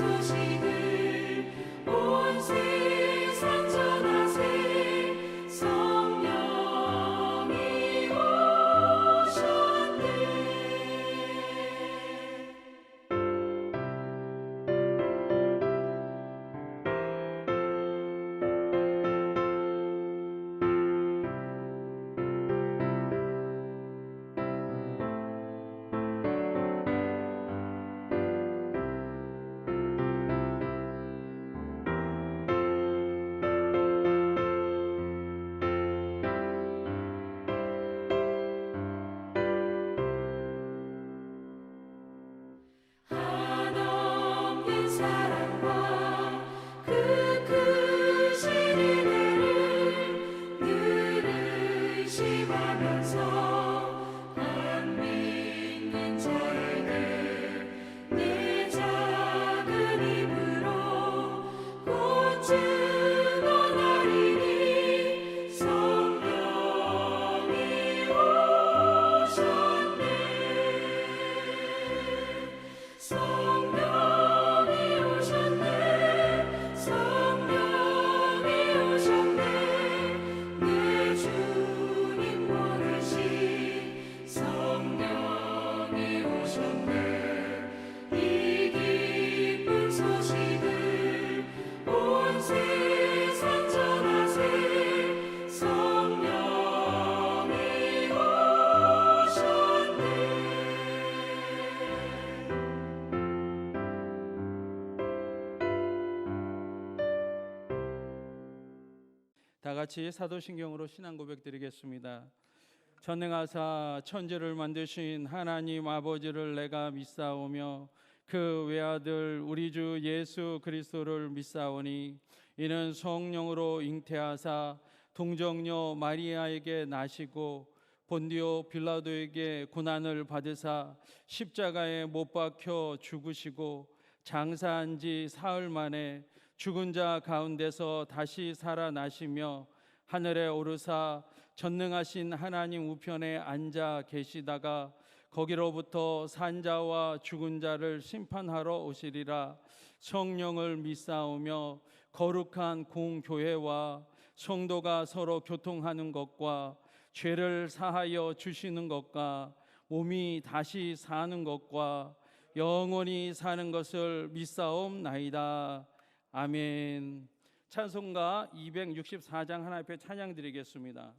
소식을 온 세상 전하세. 성령이 오셨네. 한없는 사랑과 그 크신 은혜를 늘 의심하면서 안 믿는 자에게 내 작은 힘으로 곧 증언하리니. 성령이 오셨네. 성령이 오셨네. 성령이 오셨네. 내 주님 보내신 성령이 오셨네. 이 기쁜 소식을 온 세상 전하세. 성령이 오셨네. 다 같이 사도신경으로 신앙 고백 드리겠습니다. 전능하사 천지를 만드신 하나님 아버지를 내가 믿사오며 그 외아들 우리 주 예수 그리스도를 믿사오니 이는 성령으로 잉태하사 동정녀 마리아에게 나시고 본디오 빌라도에게 고난을 받으사 십자가에 못 박혀 죽으시고 장사한 지 사흘 만에 죽은 자 가운데서 다시 살아나시며 하늘에 오르사 전능하신 하나님 우편에 앉아 계시다가 거기로부터 산자와 죽은 자를 심판하러 오시리라. 성령을 믿사오며 거룩한 공교회와 성도가 서로 교통하는 것과 죄를 사하여 주시는 것과 몸이 다시 사는 것과 영원히 사는 것을 믿사옵나이다. 아멘. 찬송가 264장 하나님 앞에 찬양 드리겠습니다.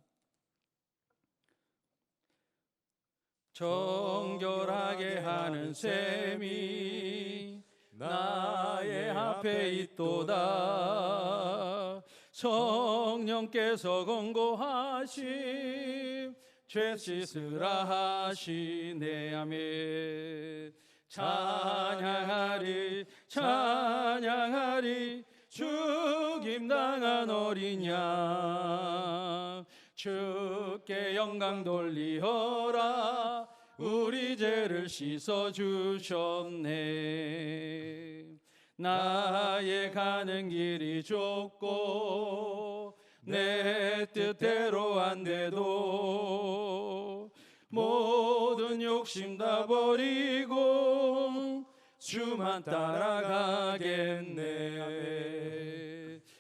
정결하게 하는 셈이 나의 앞에 있도다. 성령께서 권고하심 죄 씻으라 하시네. 아멘. 찬양하리 찬양하리 죽임당한 어린 양. 주께 영광 돌리어라. 우리 죄를 씻어주셨네. 나의 가는 길이 좁고 내 뜻대로 안 돼도 모든 욕심 다 버리고 주만 따라가겠네.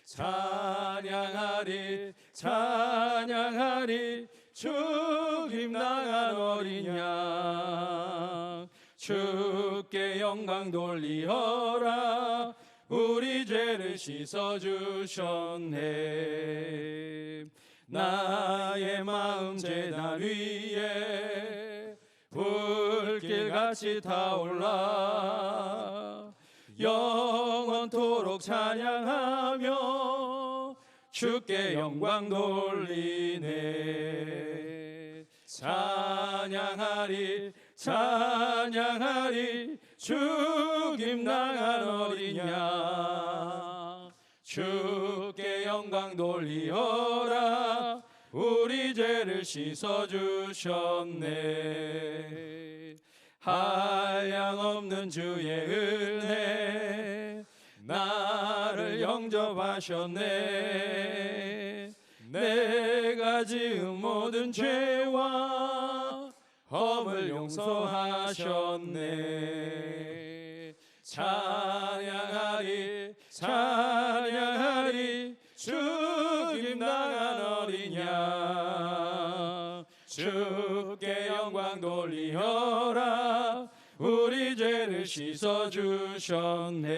찬양하리 찬양하리 죽임당한 어린 양. 주께 영광 돌리어라. 우리 죄를 씻어주셨네. 나의 마음 제단 위에 불길같이 타올라 영원토록 찬양하며 주께 영광 돌리네. 찬양하리 찬양하리 죽임당한 어린 양. 주께 영광 돌리어라. 우리 죄를 씻어주셨네. 한량없는 주의 은혜 나를 영접하셨네. 내가 지은 모든 죄와 허물 용서하셨네. 찬양하리 우리 죄를 씻어 주셨네.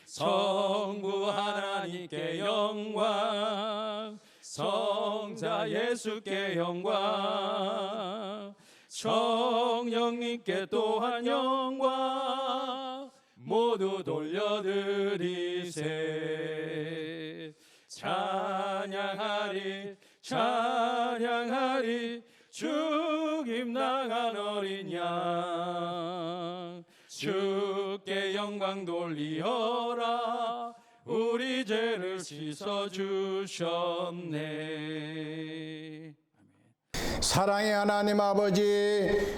성부 하나님께 영광, 성자 예수께 영광, 성령님께 또한 영광 모두 돌려드리세. 찬양하리 찬양하리 죽임 당한 어린 양, 주께 영광 돌리어라. 우리 죄를 씻어 주셨네. 사랑의 하나님 아버지,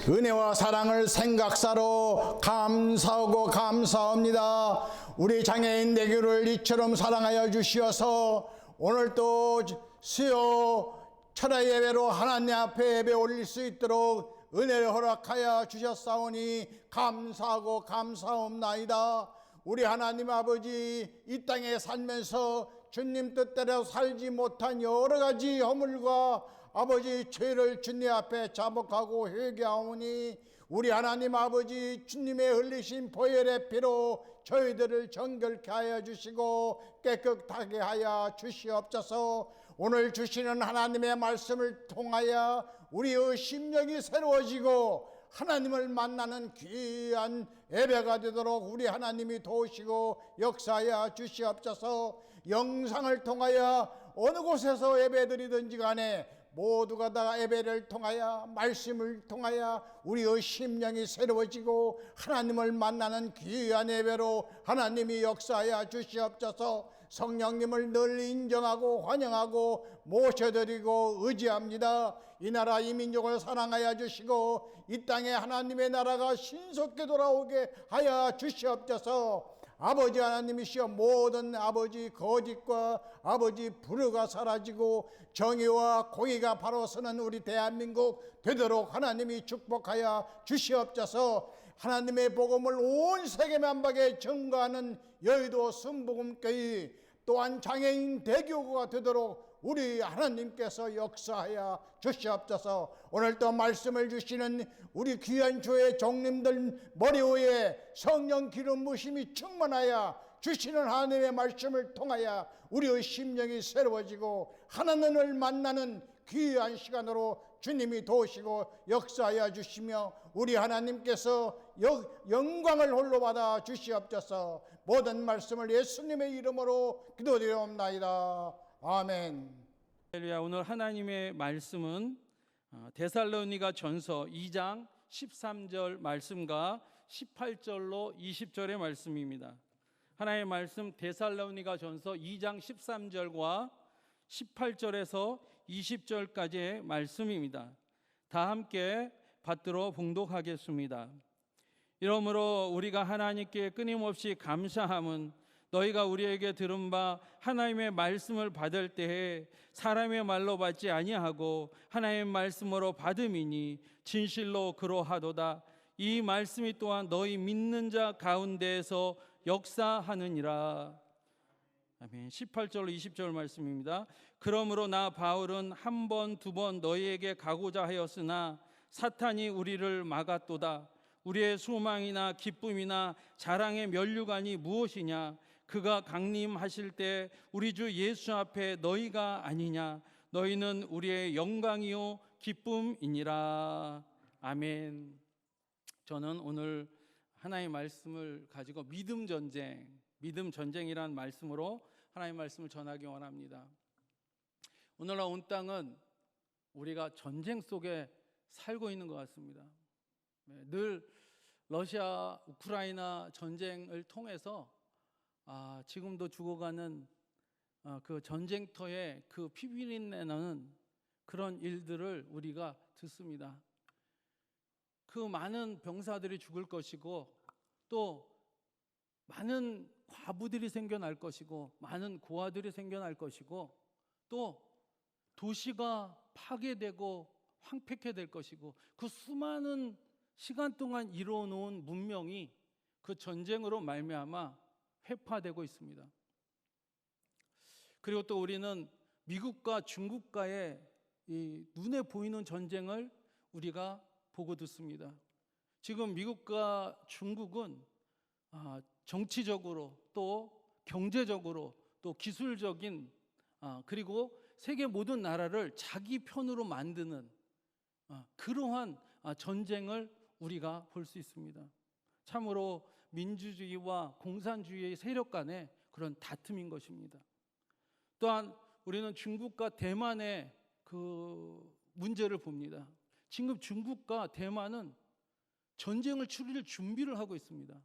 은혜와 사랑을 생각사로 감사하고 감사합니다. 우리 장애인 대교를 이처럼 사랑하여 주시어서 오늘 또 수요 철야 예배로 하나님 앞에 예배 올릴 수 있도록 은혜를 허락하여 주셨사오니 감사하고 감사옵나이다. 우리 하나님 아버지, 이 땅에 살면서 주님 뜻대로 살지 못한 여러 가지 허물과 아버지 죄를 주님 앞에 자복하고 회개하오니 우리 하나님 아버지, 주님의 흘리신 보혈의 피로 저희들을 정결케 하여 주시고 깨끗하게 하여 주시옵소서. 오늘 주시는 하나님의 말씀을 통하여 우리의 심령이 새로워지고 하나님을 만나는 귀한 예배가 되도록 우리 하나님이 도우시고 역사하여 주시옵소서. 영상을 통하여 어느 곳에서 예배드리든지 간에 모두가 다 예배를 통하여 말씀을 통하여 우리의 심령이 새로워지고 하나님을 만나는 귀한 예배로 하나님이 역사하여 주시옵소서. 성령님을 늘 인정하고 환영하고 모셔드리고 의지합니다. 이 나라 이 민족을 사랑하여 주시고 이 땅에 하나님의 나라가 신속히 돌아오게 하여 주시옵소서. 아버지 하나님이시여, 모든 아버지 거짓과 아버지 불의가 사라지고 정의와 공의가 바로 서는 우리 대한민국 되도록 하나님이 축복하여 주시옵소서. 하나님의 복음을 온 세계 만방에 전가하는 여의도 순복음교회 또한 장애인 대교구가 되도록 우리 하나님께서 역사하여 주시옵소서. 오늘도 말씀을 주시는 우리 귀한 주의 종님들 머리 위에 성령 기름 부심이 충만하여 주시는 하나님의 말씀을 통하여 우리의 심령이 새로워지고 하나님을 만나는 귀한 시간으로 주님이 도우시고 역사하여 주시며 우리 하나님께서 영광을 홀로 받아 주시옵소서. 모든 말씀을 예수님의 이름으로 기도드리옵나이다. 아멘. 할렐루야. 오늘 하나님의 말씀은 데살로니가 전서 2장 13절 말씀과 18절로 20절의 말씀입니다. 하나님의 말씀 데살로니가 전서 2장 13절과 18절에서 20절까지의 말씀입니다. 다 함께 받들어 봉독하겠습니다. 이러므로 우리가 하나님께 끊임없이 감사함은 너희가 우리에게 들은 바 하나님의 말씀을 받을 때에 사람의 말로 받지 아니하고 하나님의 말씀으로 받음이니 진실로 그러하도다. 이 말씀이 또한 너희 믿는 자 가운데에서 역사하느니라. 아멘. 18절로 20절 말씀입니다. 그러므로 나 바울은 한 번, 두 번 너희에게 가고자 하였으나 사탄이 우리를 막았도다. 우리의 소망이나 기쁨이나 자랑의 면류관이 무엇이냐? 그가 강림하실 때 우리 주 예수 앞에 너희가 아니냐? 너희는 우리의 영광이요 기쁨이니라. 아멘. 저는 오늘 하나님의 말씀을 가지고 믿음 전쟁이라는 말씀으로 하나님의 말씀을 전하기 원합니다. 오늘날 온 땅은 우리가 전쟁 속에 살고 있는 것 같습니다. 늘 러시아 우크라이나 전쟁을 통해서 지금도 죽어가는 그 전쟁터에 그 피비린내 나는 그런 일들을 우리가 듣습니다. 그 많은 병사들이 죽을 것이고 또 많은 과부들이 생겨날 것이고 많은 고아들이 생겨날 것이고 또 도시가 파괴되고 황폐케 될 것이고 그 수많은 시간 동안 이루어놓은 문명이 그 전쟁으로 말미암아 회파되고 있습니다. 그리고 또 우리는 미국과 중국과의 이 눈에 보이는 전쟁을 우리가 보고 듣습니다. 지금 미국과 중국은 정치적으로 또 경제적으로 또 기술적인 그리고 세계 모든 나라를 자기 편으로 만드는 그러한 전쟁을 우리가 볼 수 있습니다. 참으로 민주주의와 공산주의의 세력 간의 그런 다툼인 것입니다. 또한 우리는 중국과 대만의 그 문제를 봅니다. 지금 중국과 대만은 전쟁을 치를 준비를 하고 있습니다.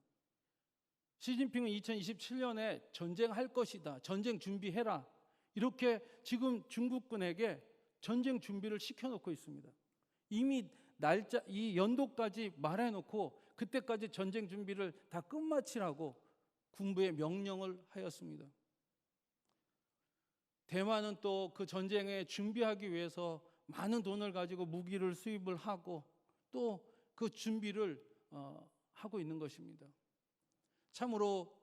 시진핑은 2027년에 전쟁할 것이다. 전쟁 준비해라. 이렇게 지금 중국군에게 전쟁 준비를 시켜놓고 있습니다. 이미 날짜, 이 연도까지 말해놓고 그때까지 전쟁 준비를 다 끝마치라고 군부에 명령을 하였습니다. 대만은 또 그 전쟁에 준비하기 위해서 많은 돈을 가지고 무기를 수입을 하고 또 그 준비를 하고 있는 것입니다. 참으로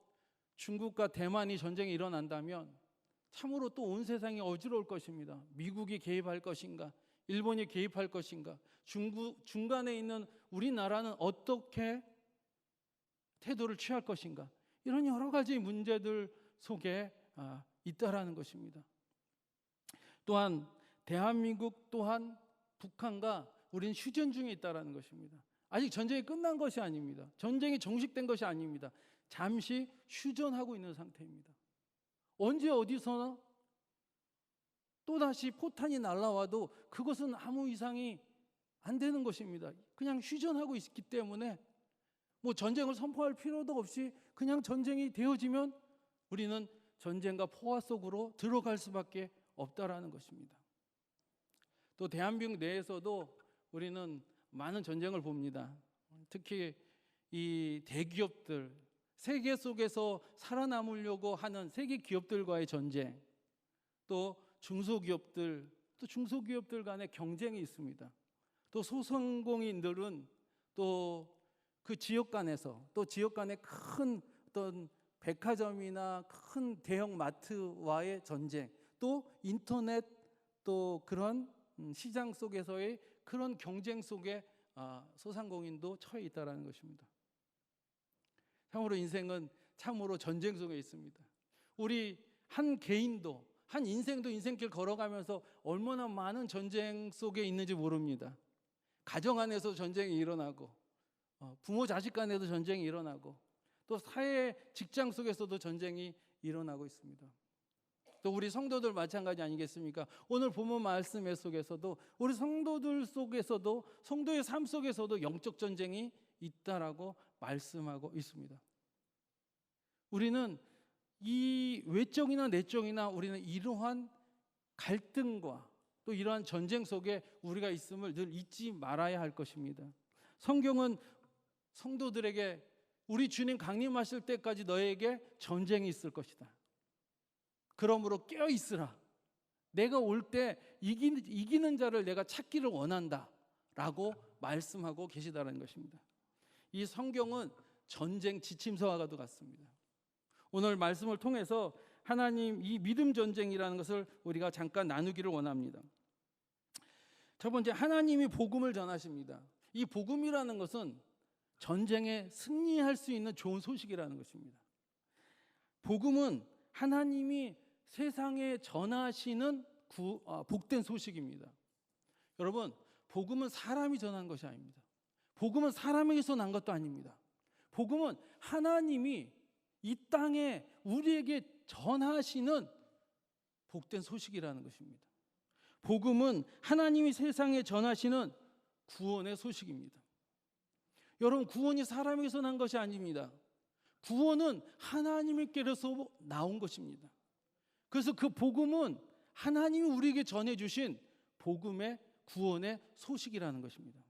중국과 대만이 전쟁이 일어난다면 참으로 또 온 세상이 어지러울 것입니다. 미국이 개입할 것인가, 일본이 개입할 것인가, 중간에 있는 우리나라는 어떻게 태도를 취할 것인가, 이런 여러 가지 문제들 속에 있다라는 것입니다. 또한 대한민국 또한 북한과 우리는 휴전 중에 있다라는 것입니다. 아직 전쟁이 끝난 것이 아닙니다. 전쟁이 종식된 것이 아닙니다. 잠시 휴전하고 있는 상태입니다. 언제 어디서나 또다시 포탄이 날아와도 그것은 아무 이상이 안 되는 것입니다. 그냥 휴전하고 있기 때문에 뭐 전쟁을 선포할 필요도 없이 그냥 전쟁이 되어지면 우리는 전쟁과 포화 속으로 들어갈 수밖에 없다라는 것입니다. 또 대한민국 내에서도 우리는 많은 전쟁을 봅니다. 특히 이 대기업들, 세계 속에서 살아남으려고 하는 세계 기업들과의 전쟁, 또 중소기업들, 또 중소기업들 간의 경쟁이 있습니다. 또 소상공인들은 또 그 지역 간에서 또 지역 간의 큰 어떤 백화점이나 큰 대형 마트와의 전쟁, 또 인터넷 또 그런 시장 속에서의 그런 경쟁 속에 소상공인도 처해 있다라는 것입니다. 참으로 인생은 참으로 전쟁 속에 있습니다. 우리 한 개인도 한 인생도 인생길 걸어가면서 얼마나 많은 전쟁 속에 있는지 모릅니다. 가정 안에서 전쟁이 일어나고 부모 자식 간에도 전쟁이 일어나고 또 사회 직장 속에서도 전쟁이 일어나고 있습니다. 또 우리 성도들 마찬가지 아니겠습니까? 오늘 본문 말씀 속에서도 우리 성도들 속에서도 성도의 삶 속에서도 영적 전쟁이 있다라고 말씀하고 있습니다. 우리는 이 외적이나 내적이나 우리는 이러한 갈등과 또 이러한 전쟁 속에 우리가 있음을 늘 잊지 말아야 할 것입니다. 성경은 성도들에게 우리 주님 강림하실 때까지 너에게 전쟁이 있을 것이다. 그러므로 깨어 있으라. 내가 올 때 이기는 자를 내가 찾기를 원한다 라고 말씀하고 계시다는 것입니다. 이 성경은 전쟁 지침서와도 같습니다. 오늘 말씀을 통해서 하나님 이 믿음 전쟁이라는 것을 우리가 잠깐 나누기를 원합니다. 첫 번째, 하나님이 복음을 전하십니다. 이 복음이라는 것은 전쟁에 승리할 수 있는 좋은 소식이라는 것입니다. 복음은 하나님이 세상에 전하시는 복된 소식입니다. 여러분, 복음은 사람이 전한 것이 아닙니다. 복음은 사람에게서 난 것도 아닙니다. 복음은 하나님이 이 땅에 우리에게 전하시는 복된 소식이라는 것입니다. 복음은 하나님이 세상에 전하시는 구원의 소식입니다. 여러분, 구원이 사람에게서 난 것이 아닙니다. 구원은 하나님께로서 나온 것입니다. 그래서 그 복음은 하나님이 우리에게 전해주신 복음의 구원의 소식이라는 것입니다.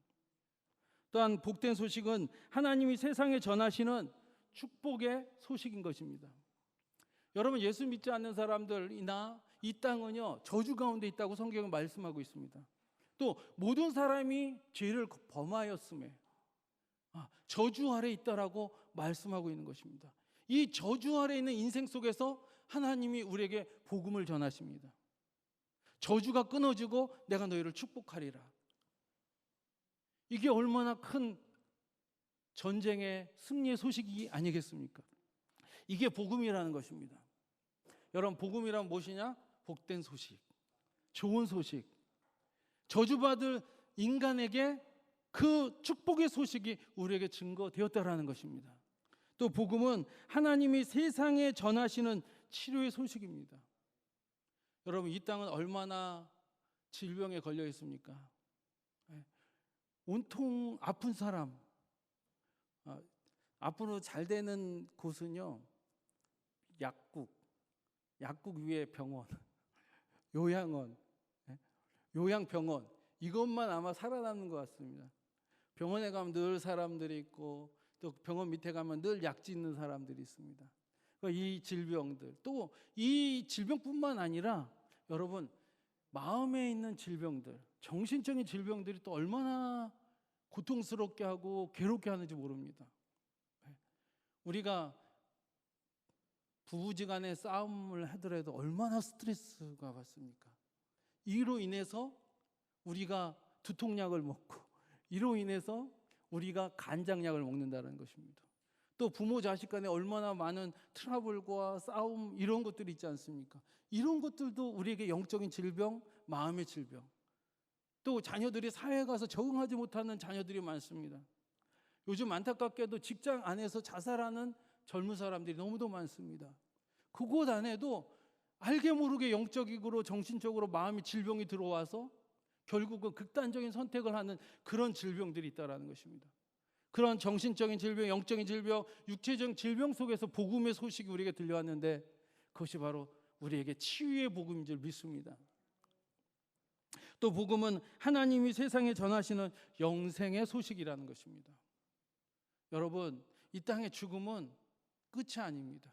또한 복된 소식은 하나님이 세상에 전하시는 축복의 소식인 것입니다. 여러분, 예수 믿지 않는 사람들이나 이 땅은요 저주 가운데 있다고 성경은 말씀하고 있습니다. 또 모든 사람이 죄를 범하였음에 저주 아래 있다라고 말씀하고 있는 것입니다. 이 저주 아래 있는 인생 속에서 하나님이 우리에게 복음을 전하십니다. 저주가 끊어지고 내가 너희를 축복하리라. 이게 얼마나 큰 전쟁의 승리의 소식이 아니겠습니까? 이게 복음이라는 것입니다. 여러분, 복음이란 무엇이냐? 복된 소식, 좋은 소식. 저주받을 인간에게 그 축복의 소식이 우리에게 증거되었다라는 것입니다. 또 복음은 하나님이 세상에 전하시는 치료의 소식입니다. 여러분, 이 땅은 얼마나 질병에 걸려 있습니까? 온통 아픈 사람, 앞으로 잘 되는 곳은요, 약국 위에 병원, 요양원, 요양병원, 이것만 아마 살아남는 것 같습니다. 병원에 가면 늘 사람들이 있고, 또 병원 밑에 가면 늘 약지 있는 사람들이 있습니다. 이 질병들, 또 이 질병뿐만 아니라 여러분, 마음에 있는 질병들, 정신적인 질병들이 또 얼마나 고통스럽게 하고 괴롭게 하는지 모릅니다. 우리가 부부지간에 싸움을 하더라도 얼마나 스트레스가 받습니까? 이로 인해서 우리가 두통약을 먹고, 이로 인해서 우리가 간장약을 먹는다는 것입니다. 또 부모 자식 간에 얼마나 많은 트러블과 싸움, 이런 것들이 있지 않습니까? 이런 것들도 우리에게 영적인 질병, 마음의 질병. 또 자녀들이 사회에 가서 적응하지 못하는 자녀들이 많습니다. 요즘 안타깝게도 직장 안에서 자살하는 젊은 사람들이 너무도 많습니다. 그곳 안에도 알게 모르게 영적으로, 정신적으로 마음의 질병이 들어와서 결국은 극단적인 선택을 하는 그런 질병들이 있다는 것입니다. 그런 정신적인 질병, 영적인 질병, 육체적인 질병 속에서 복음의 소식이 우리에게 들려왔는데, 그것이 바로 우리에게 치유의 복음인 줄 믿습니다. 또 복음은 하나님이 세상에 전하시는 영생의 소식이라는 것입니다. 여러분, 이 땅의 죽음은 끝이 아닙니다.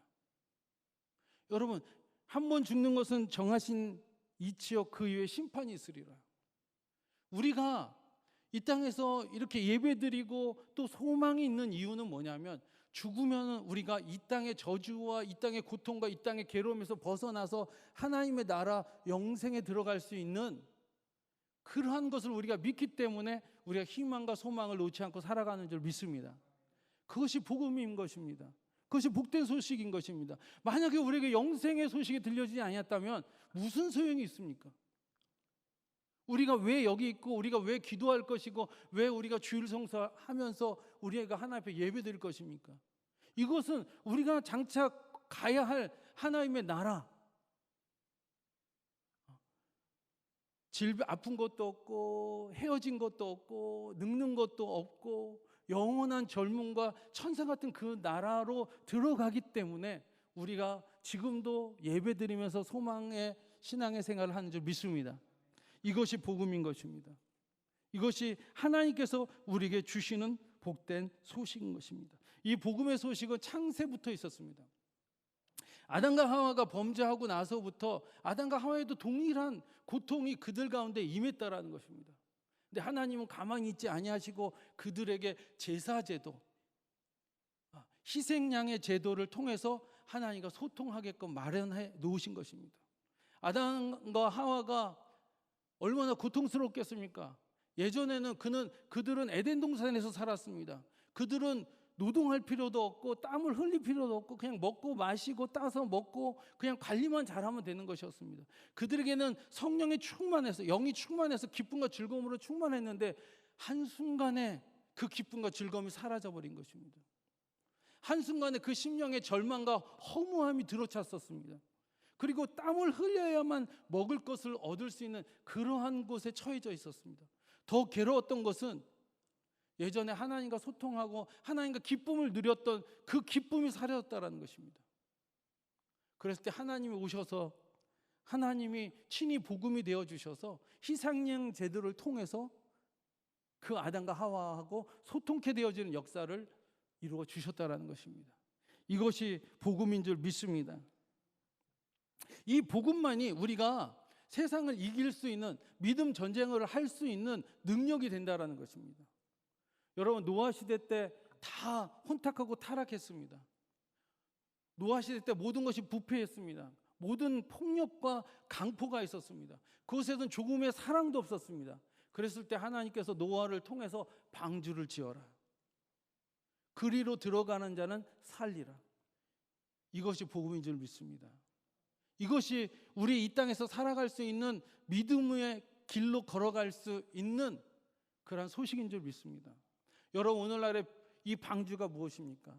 여러분, 한 번 죽는 것은 정하신 이치요 그 이후에 심판이 있으리라. 우리가 이 땅에서 이렇게 예배드리고 또 소망이 있는 이유는 뭐냐면, 죽으면 우리가 이 땅의 저주와 이 땅의 고통과 이 땅의 괴로움에서 벗어나서 하나님의 나라 영생에 들어갈 수 있는 그러한 것을 우리가 믿기 때문에 우리가 희망과 소망을 놓지 않고 살아가는 줄 믿습니다. 그것이 복음인 것입니다. 그것이 복된 소식인 것입니다. 만약에 우리에게 영생의 소식이 들려지지 않았다면 무슨 소용이 있습니까? 우리가 왜 여기 있고, 우리가 왜 기도할 것이고, 왜 우리가 주일 성사하면서 우리가 하나님 앞에 예배드릴 것입니까? 이것은 우리가 장차 가야 할 하나님의 나라, 아픈 것도 없고 헤어진 것도 없고 늙는 것도 없고 영원한 젊음과 천사 같은 그 나라로 들어가기 때문에 우리가 지금도 예배드리면서 소망의 신앙의 생활을 하는 줄 믿습니다. 이것이 복음인 것입니다. 이것이 하나님께서 우리에게 주시는 복된 소식인 것입니다. 이 복음의 소식은 창세부터 있었습니다. 아담과 하와가 범죄하고 나서부터 아담과 하와에도 동일한 고통이 그들 가운데 임했다라는 것입니다. 근데 하나님은 가만히 있지 아니하시고 그들에게 제사제도, 희생양의 제도를 통해서 하나님과 소통하게끔 마련해 놓으신 것입니다. 아담과 하와가 얼마나 고통스럽겠습니까? 예전에는 그들은 에덴 동산에서 살았습니다. 그들은 노동할 필요도 없고 땀을 흘릴 필요도 없고 그냥 먹고 마시고 따서 먹고 그냥 관리만 잘하면 되는 것이었습니다. 그들에게는 성령이 충만해서, 영이 충만해서 기쁨과 즐거움으로 충만했는데 한순간에 그 기쁨과 즐거움이 사라져버린 것입니다. 한순간에 그 심령의 절망과 허무함이 들어찼었습니다. 그리고 땀을 흘려야만 먹을 것을 얻을 수 있는 그러한 곳에 처해져 있었습니다. 더 괴로웠던 것은 예전에 하나님과 소통하고 하나님과 기쁨을 누렸던 그 기쁨이 사라졌다는 것입니다. 그랬을 때 하나님이 오셔서, 하나님이 친히 복음이 되어주셔서 희생양 제도를 통해서 그 아담과 하와하고 소통케 되어지는 역사를 이루어 주셨다는 것입니다. 이것이 복음인 줄 믿습니다. 이 복음만이 우리가 세상을 이길 수 있는, 믿음 전쟁을 할 수 있는 능력이 된다는 것입니다. 여러분, 노아 시대 때 다 혼탁하고 타락했습니다. 노아 시대 때 모든 것이 부패했습니다. 모든 폭력과 강포가 있었습니다. 그곳에는 조금의 사랑도 없었습니다. 그랬을 때 하나님께서 노아를 통해서 방주를 지어라. 그리로 들어가는 자는 살리라. 이것이 복음인 줄 믿습니다. 이것이 우리 이 땅에서 살아갈 수 있는 믿음의 길로 걸어갈 수 있는 그런 소식인 줄 믿습니다. 여러분, 오늘날의 이 방주가 무엇입니까?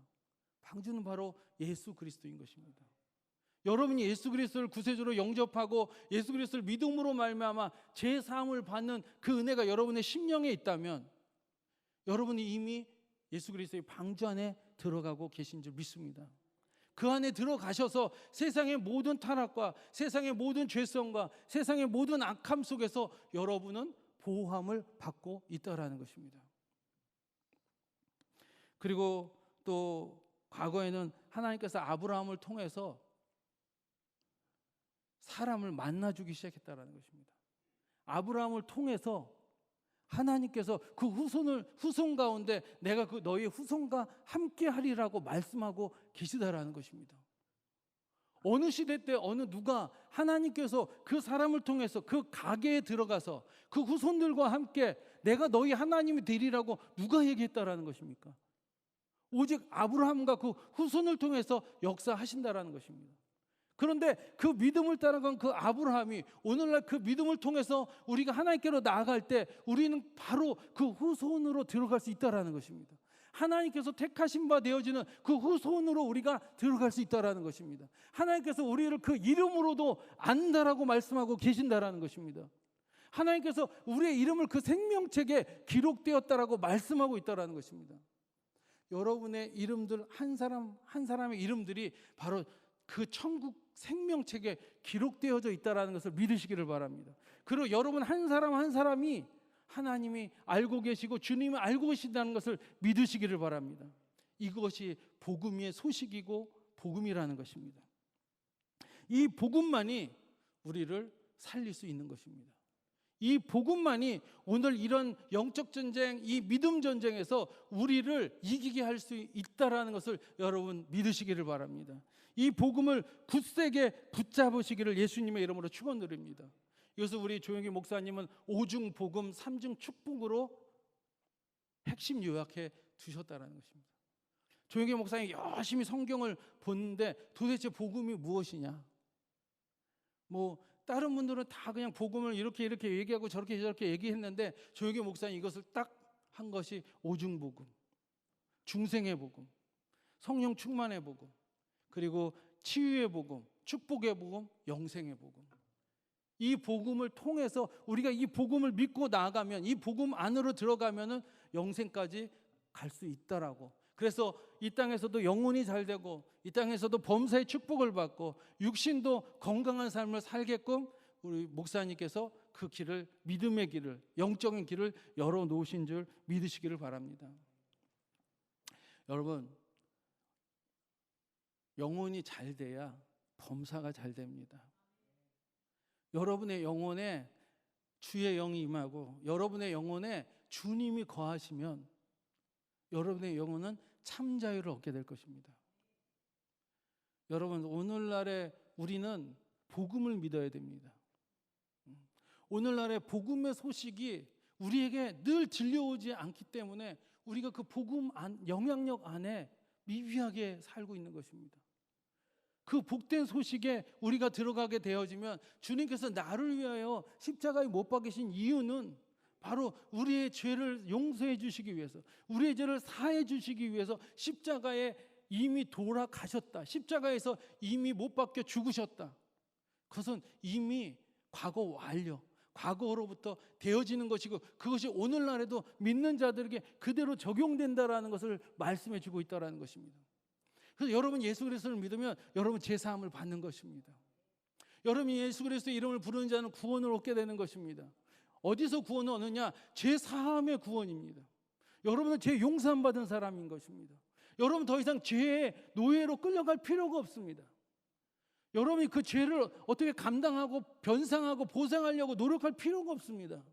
방주는 바로 예수 그리스도인 것입니다. 여러분이 예수 그리스도를 구세주로 영접하고 예수 그리스도를 믿음으로 말미암아 죄 사함을 받는 그 은혜가 여러분의 심령에 있다면 여러분이 이미 예수 그리스도의 방주 안에 들어가고 계신 줄 믿습니다. 그 안에 들어가셔서 세상의 모든 타락과 세상의 모든 죄성과 세상의 모든 악함 속에서 여러분은 보호함을 받고 있다라는 것입니다. 그리고 또 과거에는 하나님께서 아브라함을 통해서 사람을 만나주기 시작했다라는 것입니다. 아브라함을 통해서 하나님께서 그 후손 가운데 내가 그 너희 후손과 함께 하리라고 말씀하고 계시다라는 것입니다. 어느 시대 때 어느 누가 하나님께서 그 사람을 통해서 그 가게에 들어가서 그 후손들과 함께 내가 너희 하나님이 되리라고 누가 얘기했다라는 것입니까? 오직 아브라함과 그 후손을 통해서 역사하신다라는 것입니다. 그런데 그 믿음을 따라간 그 아브라함이 오늘날 그 믿음을 통해서 우리가 하나님께로 나아갈 때 우리는 바로 그 후손으로 들어갈 수 있다라는 것입니다. 하나님께서 택하신 바 되어지는 그 후손으로 우리가 들어갈 수 있다라는 것입니다. 하나님께서 우리를 그 이름으로도 안다라고 말씀하고 계신다라는 것입니다. 하나님께서 우리의 이름을 그 생명책에 기록되었다라고 말씀하고 있다라는 것입니다. 여러분의 이름들 한 사람 한 사람의 이름들이 바로 그 천국 생명책에 기록되어져 있다라는 것을 믿으시기를 바랍니다. 그리고 여러분 한 사람 한 사람이 하나님이 알고 계시고 주님이 알고 계신다는 것을 믿으시기를 바랍니다. 이것이 복음의 소식이고 복음이라는 것입니다. 이 복음만이 우리를 살릴 수 있는 것입니다. 이 복음만이 오늘 이런 영적 전쟁, 이 믿음 전쟁에서 우리를 이기게 할 수 있다라는 것을 여러분 믿으시기를 바랍니다. 이 복음을 굳세게 붙잡으시기를 예수님의 이름으로 축원드립니다. 이것을 우리 조영기 목사님은 5중 복음 3중 축복으로 핵심 요약해 두셨다는 것입니다. 조영기 목사님이 열심히 성경을 보는데 도대체 복음이 무엇이냐? 다른 분들은 다 그냥 복음을 이렇게 얘기하고 저렇게 얘기했는데 조영기 목사님 이것을 딱 한 것이 5중 복음, 중생의 복음, 성령 충만의 복음, 그리고 치유의 복음, 축복의 복음, 영생의 복음. 이 복음을 통해서 우리가 이 복음을 믿고 나아가면 이 복음 안으로 들어가면은 영생까지 갈 수 있다라고. 그래서 이 땅에서도 영혼이 잘 되고 이 땅에서도 범사의 축복을 받고 육신도 건강한 삶을 살게끔 우리 목사님께서 그 길을, 믿음의 길을, 영적인 길을 열어놓으신 줄 믿으시기를 바랍니다. 여러분, 영혼이 잘 돼야 범사가 잘 됩니다. 여러분의 영혼에 주의 영이 임하고 여러분의 영혼에 주님이 거하시면 여러분의 영혼은 참 자유를 얻게 될 것입니다. 여러분, 오늘날에 우리는 복음을 믿어야 됩니다. 오늘날의 복음의 소식이 우리에게 늘 들려오지 않기 때문에 우리가 그 복음 영향력 안에 미비하게 살고 있는 것입니다. 그 복된 소식에 우리가 들어가게 되어지면 주님께서 나를 위하여 십자가에 못 박히신 이유는 바로 우리의 죄를 용서해 주시기 위해서, 우리의 죄를 사해 주시기 위해서 십자가에 이미 돌아가셨다. 십자가에서 이미 못 박혀 죽으셨다. 그것은 이미 과거 완료, 과거로부터 되어지는 것이고 그것이 오늘날에도 믿는 자들에게 그대로 적용된다라는 것을 말씀해 주고 있다라는 것입니다. 그래서 여러분 예수 그리스도를 믿으면 여러분 죄 사함을 받는 것입니다. 여러분이 예수 그리스도의 이름을 부르는 자는 구원을 얻게 되는 것입니다. 어디서 구원을 얻느냐? 죄 사함의 구원입니다. 여러분은 죄 용서함 받은 사람인 것입니다. 여러분 더 이상 죄의 노예로 끌려갈 필요가 없습니다. 여러분이 그 죄를 어떻게 감당하고 변상하고 보상하려고 노력할 필요가 없습니다.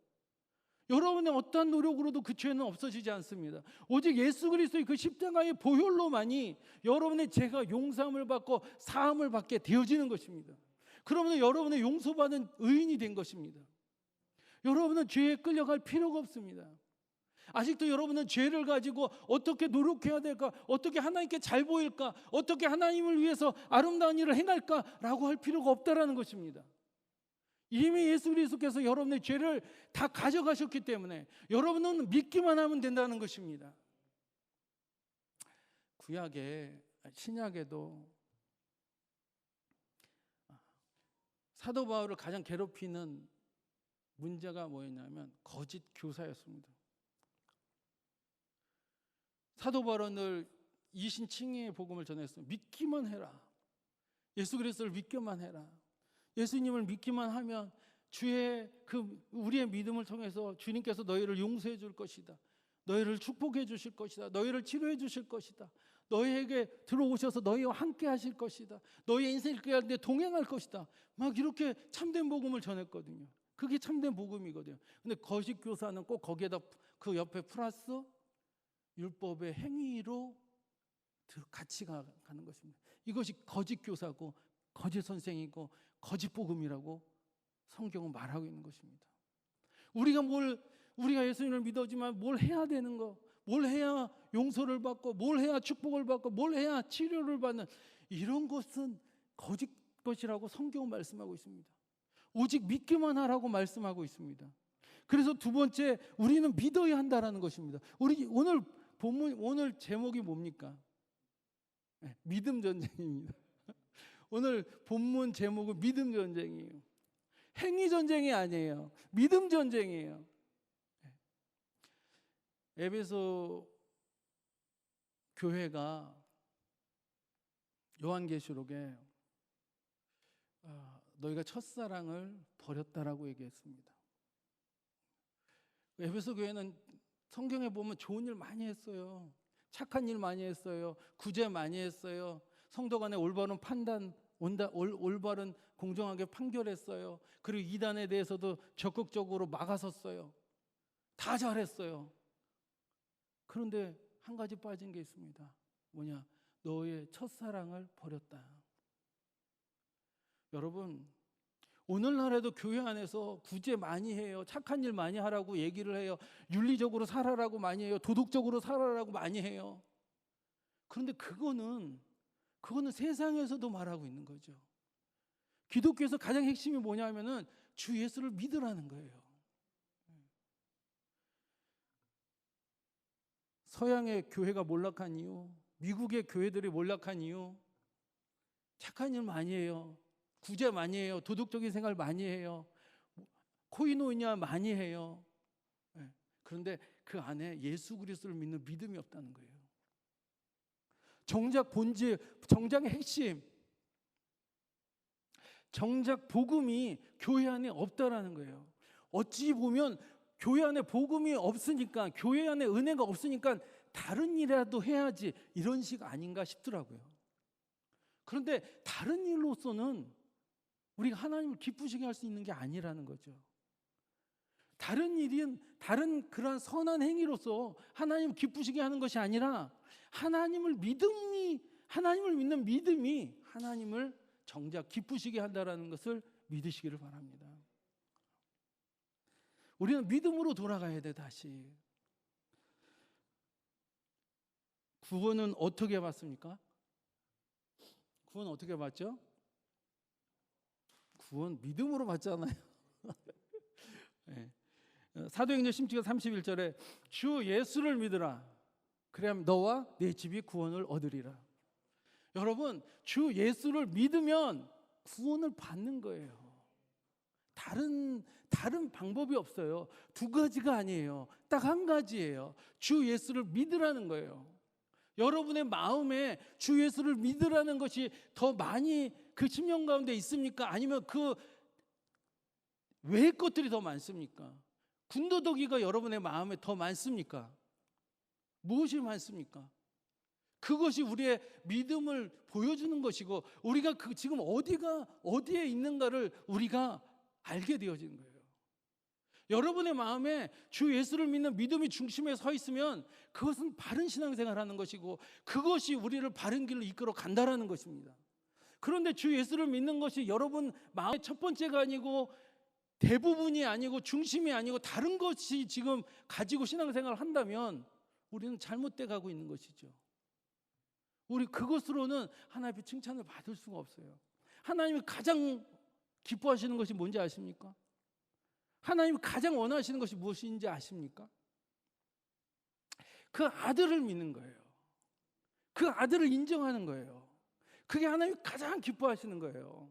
여러분의 어떠한 노력으로도 그 죄는 없어지지 않습니다. 오직 예수 그리스도의 그 십자가의 보혈로만이 여러분의 죄가 용서함을 받고 사함을 받게 되어지는 것입니다. 그러면 여러분의 용서받은 의인이 된 것입니다. 여러분은 죄에 끌려갈 필요가 없습니다. 아직도 여러분은 죄를 가지고 어떻게 노력해야 될까? 어떻게 하나님께 잘 보일까? 어떻게 하나님을 위해서 아름다운 일을 행할까라고 할 필요가 없다라는 것입니다. 이미 예수 그리스도께서 여러분의 죄를 다 가져가셨기 때문에 여러분은 믿기만 하면 된다는 것입니다. 신약에도 사도 바울을 가장 괴롭히는 문제가 뭐였냐면 거짓 교사였습니다. 사도 바울은 늘 이신칭의의 복음을 전했습니다. 믿기만 해라. 예수 그리스도를 믿기만 해라. 예수님을 믿기만 하면 우리의 믿음을 통해서 주님께서 너희를 용서해 줄 것이다. 너희를 축복해 주실 것이다. 너희를 치료해 주실 것이다. 너희에게 들어오셔서 너희와 함께 하실 것이다. 너희의 인생을 깨는데 동행할 것이다. 막 이렇게 참된 복음을 전했거든요. 그게 참된 복음이거든요. 근데 거짓 교사는 꼭 거기에다 그 옆에 플러스 율법의 행위로 같이 가는 것입니다. 이것이 거짓 교사고 거짓 선생이고 거짓 복음이라고 성경은 말하고 있는 것입니다. 우리가 예수님을 믿었지만 뭘 해야 되는 거, 뭘 해야 용서를 받고, 뭘 해야 축복을 받고, 뭘 해야 치료를 받는, 이런 것은 거짓 것이라고 성경은 말씀하고 있습니다. 오직 믿기만 하라고 말씀하고 있습니다. 그래서 두 번째, 우리는 믿어야 한다라는 것입니다. 오늘 제목이 뭡니까? 믿음 전쟁입니다. 오늘 본문 제목은 믿음 전쟁이에요. 행위 전쟁이 아니에요. 믿음 전쟁이에요. 에베소 교회가 요한계시록에 너희가 첫사랑을 버렸다라고 얘기했습니다. 에베소 교회는 성경에 보면 좋은 일 많이 했어요. 착한 일 많이 했어요. 구제 많이 했어요. 성도 간의 올바른 판단, 올바른 공정하게 판결했어요. 그리고 이단에 대해서도 적극적으로 막아섰어요. 다 잘했어요. 그런데 한 가지 빠진 게 있습니다. 뭐냐? 너의 첫사랑을 버렸다. 여러분, 오늘날에도 교회 안에서 구제 많이 해요. 착한 일 많이 하라고 얘기를 해요. 윤리적으로 살아라고 많이 해요. 도덕적으로 살아라고 많이 해요. 그런데 그거는 세상에서도 말하고 있는 거죠. 기독교에서 가장 핵심이 뭐냐면은 주 예수를 믿으라는 거예요. 서양의 교회가 몰락한 이유, 미국의 교회들이 몰락한 이유, 착한 일 많이 해요. 구제 많이 해요. 도덕적인 생활 많이 해요. 코이노니아 많이 해요. 그런데 그 안에 예수 그리스도를 믿는 믿음이 없다는 거예요. 정작의 핵심, 정작 복음이 교회 안에 없다라는 거예요. 어찌 보면 교회 안에 복음이 없으니까, 교회 안에 은혜가 없으니까 다른 일이라도 해야지, 이런 식 아닌가 싶더라고요. 그런데 다른 일로서는 우리가 하나님을 기쁘시게 할 수 있는 게 아니라는 거죠. 다른 일은 다른 그런 선한 행위로서 하나님을 기쁘시게 하는 것이 아니라 하나님을 믿는 믿음이 하나님을 정작 기쁘시게 한다라는 것을 믿으시기를 바랍니다. 우리는 믿음으로 돌아가야 돼. 다시 구원은 어떻게 받습니까? 구원 어떻게 받죠? 구원 믿음으로 받잖아요. 네. 사도행전 10장 31절에 주 예수를 믿으라. 그래야 너와 네 집이 구원을 얻으리라. 여러분, 주 예수를 믿으면 구원을 받는 거예요. 다른 방법이 없어요. 두 가지가 아니에요. 딱 한 가지예요. 주 예수를 믿으라는 거예요. 여러분의 마음에 주 예수를 믿으라는 것이 더 많이 그 심령 가운데 있습니까? 아니면 그 외의 것들이 더 많습니까? 군더더기가 여러분의 마음에 더 많습니까? 무엇이 많습니까? 그것이 우리의 믿음을 보여주는 것이고, 우리가 지금 어디에 있는가를 우리가 알게 되어지는 거예요. 여러분의 마음에 주 예수를 믿는 믿음이 중심에 서 있으면 그것은 바른 신앙생활을 하는 것이고, 그것이 우리를 바른 길로 이끌어 간다라는 것입니다. 그런데 주 예수를 믿는 것이 여러분 마음의 첫 번째가 아니고 대부분이 아니고 중심이 아니고 다른 것이 지금 가지고 신앙생활을 한다면 우리는 잘못돼 가고 있는 것이죠. 우리 그것으로는 하나님의 칭찬을 받을 수가 없어요. 하나님이 가장 기뻐하시는 것이 뭔지 아십니까? 하나님이 가장 원하시는 것이 무엇인지 아십니까? 그 아들을 믿는 거예요. 그 아들을 인정하는 거예요. 그게 하나님이 가장 기뻐하시는 거예요.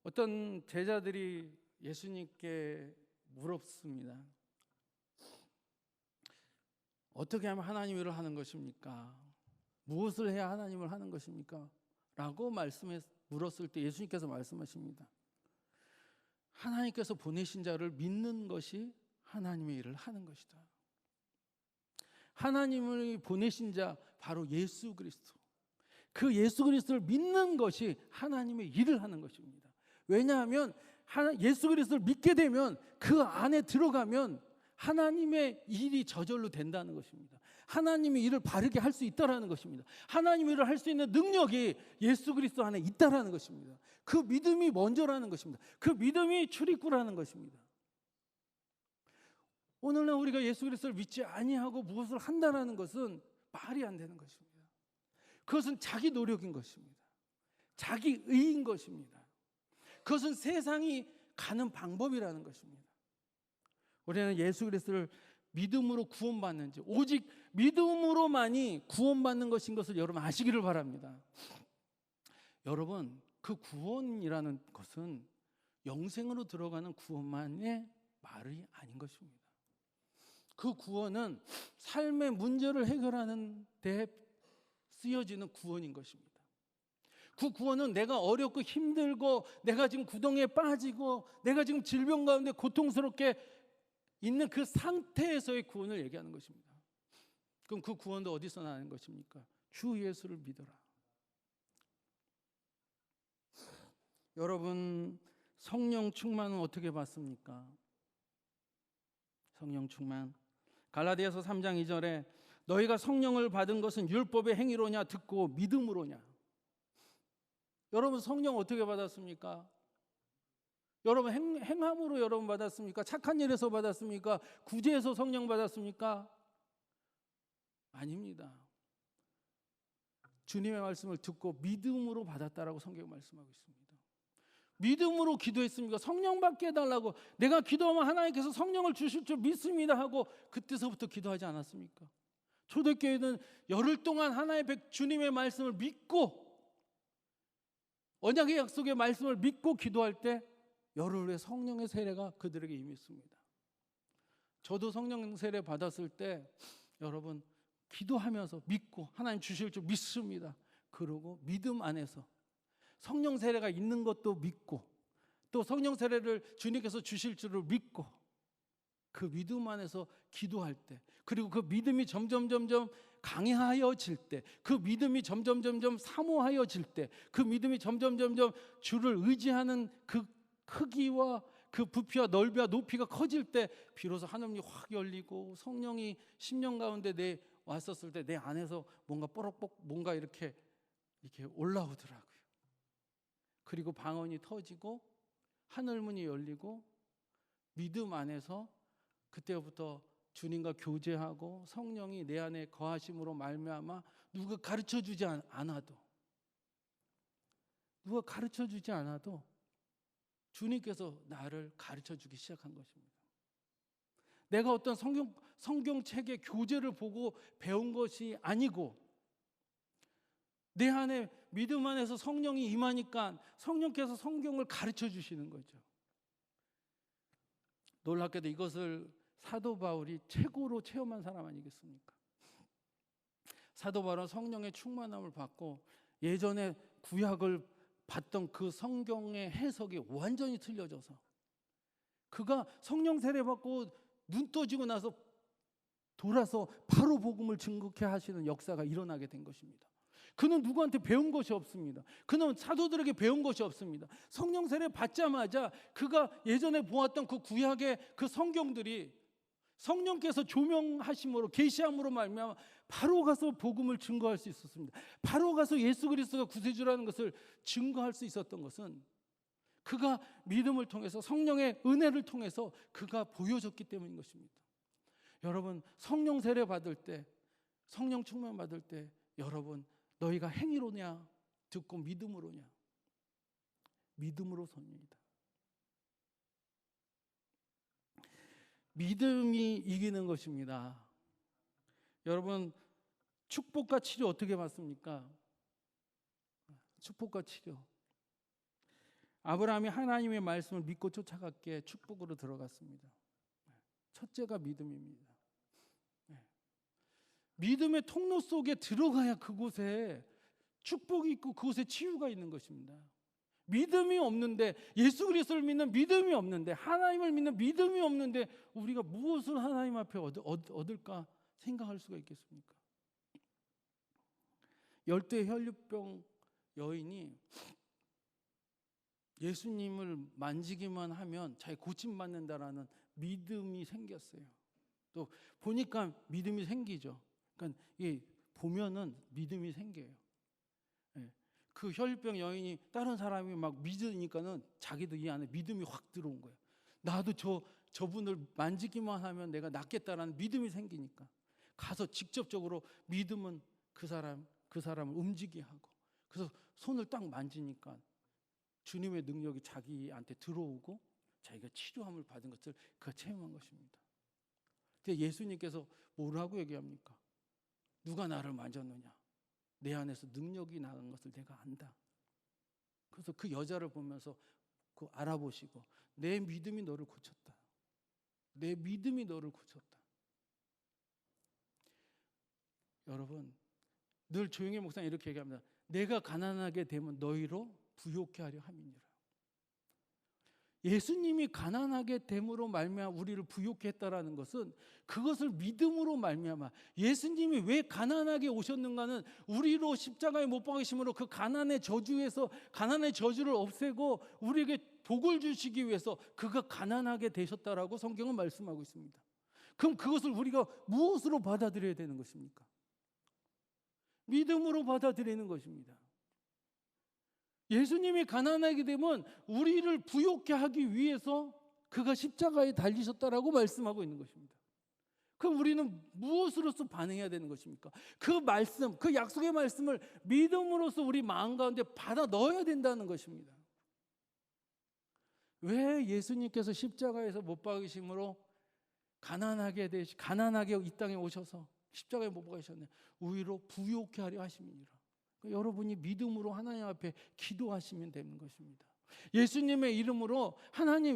어떤 제자들이 예수님께 물었습니다. 어떻게 하면 하나님 일을 하는 것입니까? 무엇을 해야 하나님을 하는 것입니까? 라고 물었을 때 예수님께서 말씀하십니다. 하나님께서 보내신 자를 믿는 것이 하나님의 일을 하는 것이다. 하나님을 보내신 자 바로 예수 그리스도. 그 예수 그리스도를 믿는 것이 하나님의 일을 하는 것입니다. 왜냐하면 예수 그리스도를 믿게 되면 그 안에 들어가면 하나님의 일이 저절로 된다는 것입니다. 하나님의 일을 바르게 할 수 있다라는 것입니다. 하나님의 일을 할 수 있는 능력이 예수 그리스도 안에 있다라는 것입니다. 그 믿음이 먼저라는 것입니다. 그 믿음이 출입구라는 것입니다. 오늘날 우리가 예수 그리스도를 믿지 아니하고 무엇을 한다라는 것은 말이 안 되는 것입니다. 그것은 자기 노력인 것입니다. 자기 의인 것입니다. 그것은 세상이 가는 방법이라는 것입니다. 우리는 예수 그리스도를 믿음으로 구원받는지 오직 믿음으로만이 구원받는 것인 것을 여러분 아시기를 바랍니다. 여러분 그 구원이라는 것은 영생으로 들어가는 구원만의 말이 아닌 것입니다. 그 구원은 삶의 문제를 해결하는 데 쓰여지는 구원인 것입니다. 그 구원은 내가 어렵고 힘들고 내가 지금 구덩이에 빠지고 내가 지금 질병 가운데 고통스럽게 있는 그 상태에서의 구원을 얘기하는 것입니다. 그럼 그 구원도 어디서 나는 것입니까? 주 예수를 믿어라. 여러분 성령 충만은 어떻게 받습니까? 성령 충만 갈라디아서 3장 2절에 너희가 성령을 받은 것은 율법의 행위로냐 듣고 믿음으로냐. 여러분 성령 어떻게 받았습니까? 여러분 행함으로 여러분 받았습니까? 착한 일에서 받았습니까? 구제에서 성령 받았습니까? 아닙니다. 주님의 말씀을 듣고 믿음으로 받았다라고 성경이 말씀하고 있습니다. 믿음으로 기도했습니까? 성령 받게 해달라고 내가 기도하면 하나님께서 성령을 주실 줄 믿습니다 하고 그때서부터 기도하지 않았습니까? 초대교회는 열흘 동안 주님의 말씀을 믿고 언약의 약속의 말씀을 믿고 기도할 때 열흘 후에 성령의 세례가 그들에게 임했습니다. 저도 성령 세례 받았을 때 여러분 기도하면서 믿고 하나님 주실 줄 믿습니다. 그러고 믿음 안에서 성령 세례가 있는 것도 믿고 또 성령 세례를 주님께서 주실 줄을 믿고 그 믿음 안에서 기도할 때 그리고 그 믿음이 점점 강해하여질 때 그 믿음이 점점 사모하여질 때 그 믿음이 점점 주를 의지하는 그 크기와 그 부피와 넓이와 높이가 커질 때 비로소 하늘문이 확 열리고 성령이 심령 가운데 왔었을 때 내 안에서 뭔가 뽀록뽀록 뭔가 이렇게 올라오더라고요. 그리고 방언이 터지고 하늘문이 열리고 믿음 안에서 그때부터 주님과 교제하고 성령이 내 안에 거하심으로 말미암아 누가 가르쳐주지 않아도 주님께서 나를 가르쳐주기 시작한 것입니다. 내가 어떤 성경책의 교재를 보고 배운 것이 아니고 내 안에 믿음 안에서 성령이 임하니까 성령께서 성경을 가르쳐 주시는 거죠. 놀랍게도 이것을 사도 바울이 최고로 체험한 사람 아니겠습니까? 사도 바울은 성령의 충만함을 받고 예전에 구약을 봤던 그 성경의 해석이 완전히 틀려져서 그가 성령 세례 받고 눈 떠지고 나서 돌아서 바로 복음을 증거케 하시는 역사가 일어나게 된 것입니다. 그는 누구한테 배운 것이 없습니다. 그는 사도들에게 배운 것이 없습니다. 성령 세례 받자마자 그가 예전에 보았던 그 구약의 그 성경들이 성령께서 조명하심으로 계시함으로 말미암아 바로 가서 복음을 증거할 수 있었습니다. 바로 가서 예수 그리스도가 구세주라는 것을 증거할 수 있었던 것은 그가 믿음을 통해서 성령의 은혜를 통해서 그가 보여줬기 때문인 것입니다. 여러분, 성령 세례 받을 때, 성령 충만 받을 때 여러분 너희가 행위로냐 듣고 믿음으로냐? 믿음으로선입니다. 믿음이 이기는 것입니다. 여러분, 축복과 치료 어떻게 받습니까? 축복과 치료. 아브라함이 하나님의 말씀을 믿고 쫓아갔기에 축복으로 들어갔습니다. 첫째가 믿음입니다. 믿음의 통로 속에 들어가야 그곳에 축복이 있고 그곳에 치유가 있는 것입니다. 믿음이 없는데, 예수 그리스도를 믿는 믿음이 없는데, 하나님을 믿는 믿음이 없는데 우리가 무엇을 하나님 앞에 얻을까 생각할 수가 있겠습니까? 열대 혈류병 여인이 예수님을 만지기만 하면 자기 고침받는다라는 믿음이 생겼어요. 또 보니까 믿음이 생기죠. 그러니까 이 보면은 믿음이 생겨요. 그 혈류병 여인이 다른 사람이 막 믿으니까는 자기도 이 안에 믿음이 확 들어온 거예요. 나도 저분을 만지기만 하면 내가 낫겠다라는 믿음이 생기니까 가서 직접적으로 믿음은 그 사람을 움직이게 하고, 그래서 손을 딱 만지니까 주님의 능력이 자기한테 들어오고 자기가 치료함을 받은 것을 그가 체험한 것입니다. 근데 예수님께서 뭐라고 얘기합니까? 누가 나를 만졌느냐? 내 안에서 능력이 나간 것을 내가 안다. 그래서 그 여자를 보면서 그 알아보시고 내 믿음이 너를 고쳤다. 내 믿음이 너를 고쳤다. 여러분, 늘 조용히 목사님 이렇게 얘기합니다. 내가 가난하게 되면 너희로 부욕케 하려 함이니라. 예수님이 가난하게 됨으로 말미암아 우리를 부욕케 했다라는 것은 그것을 믿음으로 말미암아, 예수님이 왜 가난하게 오셨는가는 우리로 십자가에 못 박으심으로 그 가난의 저주에서 가난의 저주를 없애고 우리에게 복을 주시기 위해서 그가 가난하게 되셨다라고 성경은 말씀하고 있습니다. 그럼 그것을 우리가 무엇으로 받아들여야 되는 것입니까? 믿음으로 받아들이는 것입니다. 예수님이 가난하게 되면 우리를 부욕케 하기 위해서 그가 십자가에 달리셨다라고 말씀하고 있는 것입니다. 그럼 우리는 무엇으로서 반응해야 되는 것입니까? 그 말씀, 그 약속의 말씀을 믿음으로써 우리 마음 가운데 받아 넣어야 된다는 것입니다. 왜 예수님께서 십자가에서 못 박으심으로 가난하게 이 땅에 오셔서 십자가에 못 박으셨네? 우리로 부욕케 하려 하심이니라. 여러분이 믿음으로 하나님 앞에 기도하시면 되는 것입니다. 예수님의 이름으로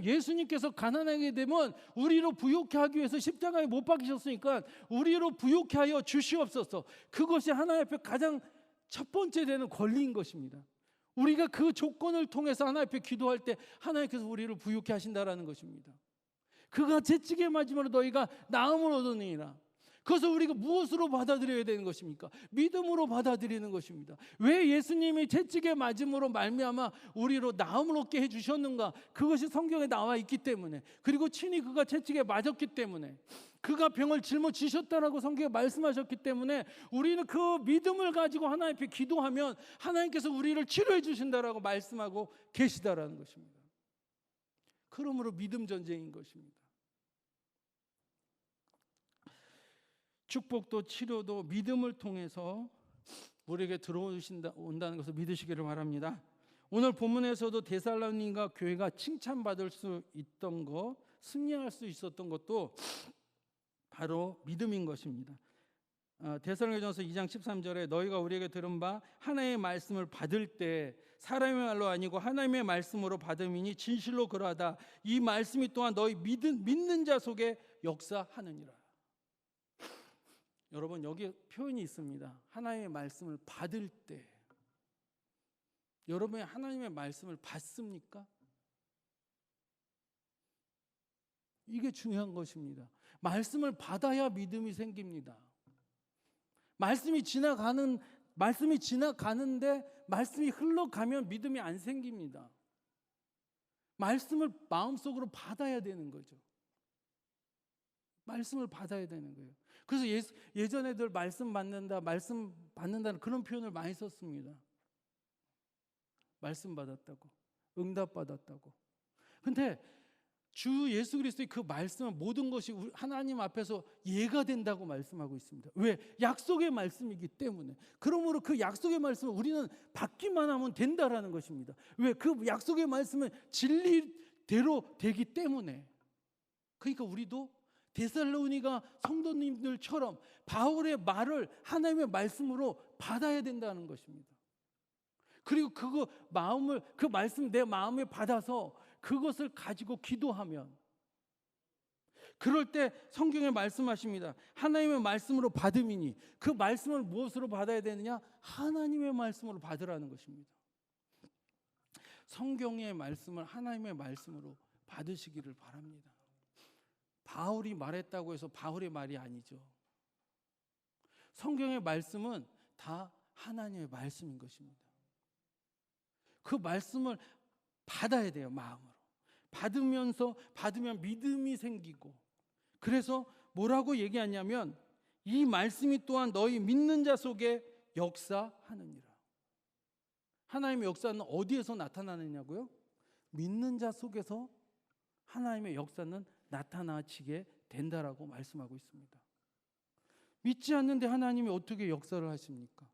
예수님께서 가난하게 되면 우리로 부욕케 하기 위해서 십자가에 못 박히셨으니까 우리로 부욕케 하여 주시옵소서. 그것이 하나님 앞에 가장 첫 번째 되는 권리인 것입니다. 우리가 그 조건을 통해서 하나님 앞에 기도할 때 하나님께서 우리를 부욕케 하신다라는 것입니다. 그가 채찍에 맞음으로 너희가 나음을 얻으니라. 그것을 우리가 무엇으로 받아들여야 되는 것입니까? 믿음으로 받아들이는 것입니다. 왜 예수님이 채찍에 맞음으로 말미암아 우리로 나음을 얻게 해주셨는가? 그것이 성경에 나와 있기 때문에, 그리고 친히 그가 채찍에 맞았기 때문에, 그가 병을 짊어지셨다라고 성경에 말씀하셨기 때문에 우리는 그 믿음을 가지고 하나님 앞에 기도하면 하나님께서 우리를 치료해 주신다라고 말씀하고 계시다라는 것입니다. 그러므로 믿음 전쟁인 것입니다. 축복도 치료도 믿음을 통해서 우리에게 들어온다는 것을 믿으시기를 바랍니다. 오늘 본문에서도 데살로니가 교회가 칭찬받을 수 있던 것, 승리할 수 있었던 것도 바로 믿음인 것입니다. 데살로니가전서 2장 13절에 너희가 우리에게 들은 바 하나님의 말씀을 받을 때 사람의 말로 아니고 하나님의 말씀으로 받음이니 진실로 그러하다. 이 말씀이 또한 너희 믿는 자 속에 역사하느니라. 여러분, 여기 표현이 있습니다. 하나님의 말씀을 받을 때. 여러분이 하나님의 말씀을 받습니까? 이게 중요한 것입니다. 말씀을 받아야 믿음이 생깁니다. 말씀이 지나가는데 말씀이 흘러가면 믿음이 안 생깁니다. 말씀을 마음속으로 받아야 되는 거죠. 말씀을 받아야 되는 거예요. 그래서 예전에들 말씀 받는다는 그런 표현을 많이 썼습니다. 말씀 받았다고. 응답받았다고. 근데 주 예수 그리스도의 그 말씀은 모든 것이 하나님 앞에서 예가 된다고 말씀하고 있습니다. 왜? 약속의 말씀이기 때문에. 그러므로 그 약속의 말씀을 우리는 받기만 하면 된다라는 것입니다. 왜? 그 약속의 말씀은 진리대로 되기 때문에. 그러니까 우리도 데살로니가 성도님들처럼 바울의 말을 하나님의 말씀으로 받아야 된다는 것입니다. 그리고 그 말씀 내 마음에 받아서 그것을 가지고 기도하면, 그럴 때 성경에 말씀하십니다. 하나님의 말씀으로 받음이니, 그 말씀을 무엇으로 받아야 되느냐? 하나님의 말씀으로 받으라는 것입니다. 성경의 말씀을 하나님의 말씀으로 받으시기를 바랍니다. 바울이 말했다고 해서 바울의 말이 아니죠. 성경의 말씀은 다 하나님의 말씀인 것입니다. 그 말씀을 받아야 돼요. 마음으로 받으면 믿음이 생기고, 그래서 뭐라고 얘기하냐면 이 말씀이 또한 너희 믿는 자 속에 역사하느니라. 하나님의 역사는 어디에서 나타나느냐고요? 믿는 자 속에서 하나님의 역사는 나타나지게 된다라고 말씀하고 있습니다. 믿지 않는데 하나님이 어떻게 역사를 하십니까?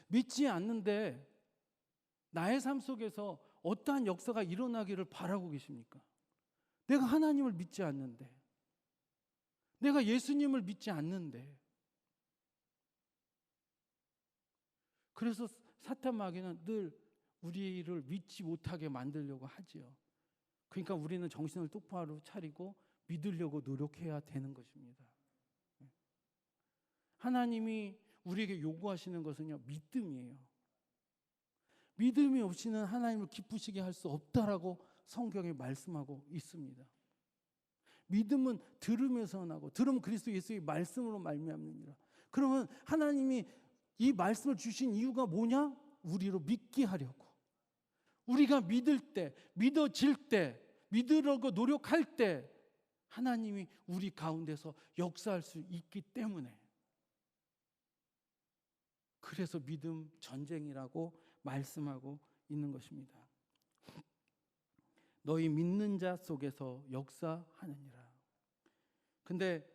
믿지 않는데 나의 삶 속에서 어떠한 역사가 일어나기를 바라고 계십니까? 내가 하나님을 믿지 않는데, 내가 예수님을 믿지 않는데. 그래서 사탄 마귀는 늘 우리를 믿지 못하게 만들려고 하지요. 그러니까 우리는 정신을 똑바로 차리고 믿으려고 노력해야 되는 것입니다. 하나님이 우리에게 요구하시는 것은요, 믿음이에요. 믿음이 없이는 하나님을 기쁘시게 할 수 없다라고 성경에 말씀하고 있습니다. 믿음은 들으면서 나고, 들으면 그리스도 예수의 말씀으로 말미암느니라. 그러면 하나님이 이 말씀을 주신 이유가 뭐냐? 우리로 믿게 하려고. 우리가 믿을 때, 믿어질 때, 믿으려고 노력할 때 하나님이 우리 가운데서 역사할 수 있기 때문에. 그래서 믿음 전쟁이라고 말씀하고 있는 것입니다. 너희 믿는 자 속에서 역사하느니라. 근데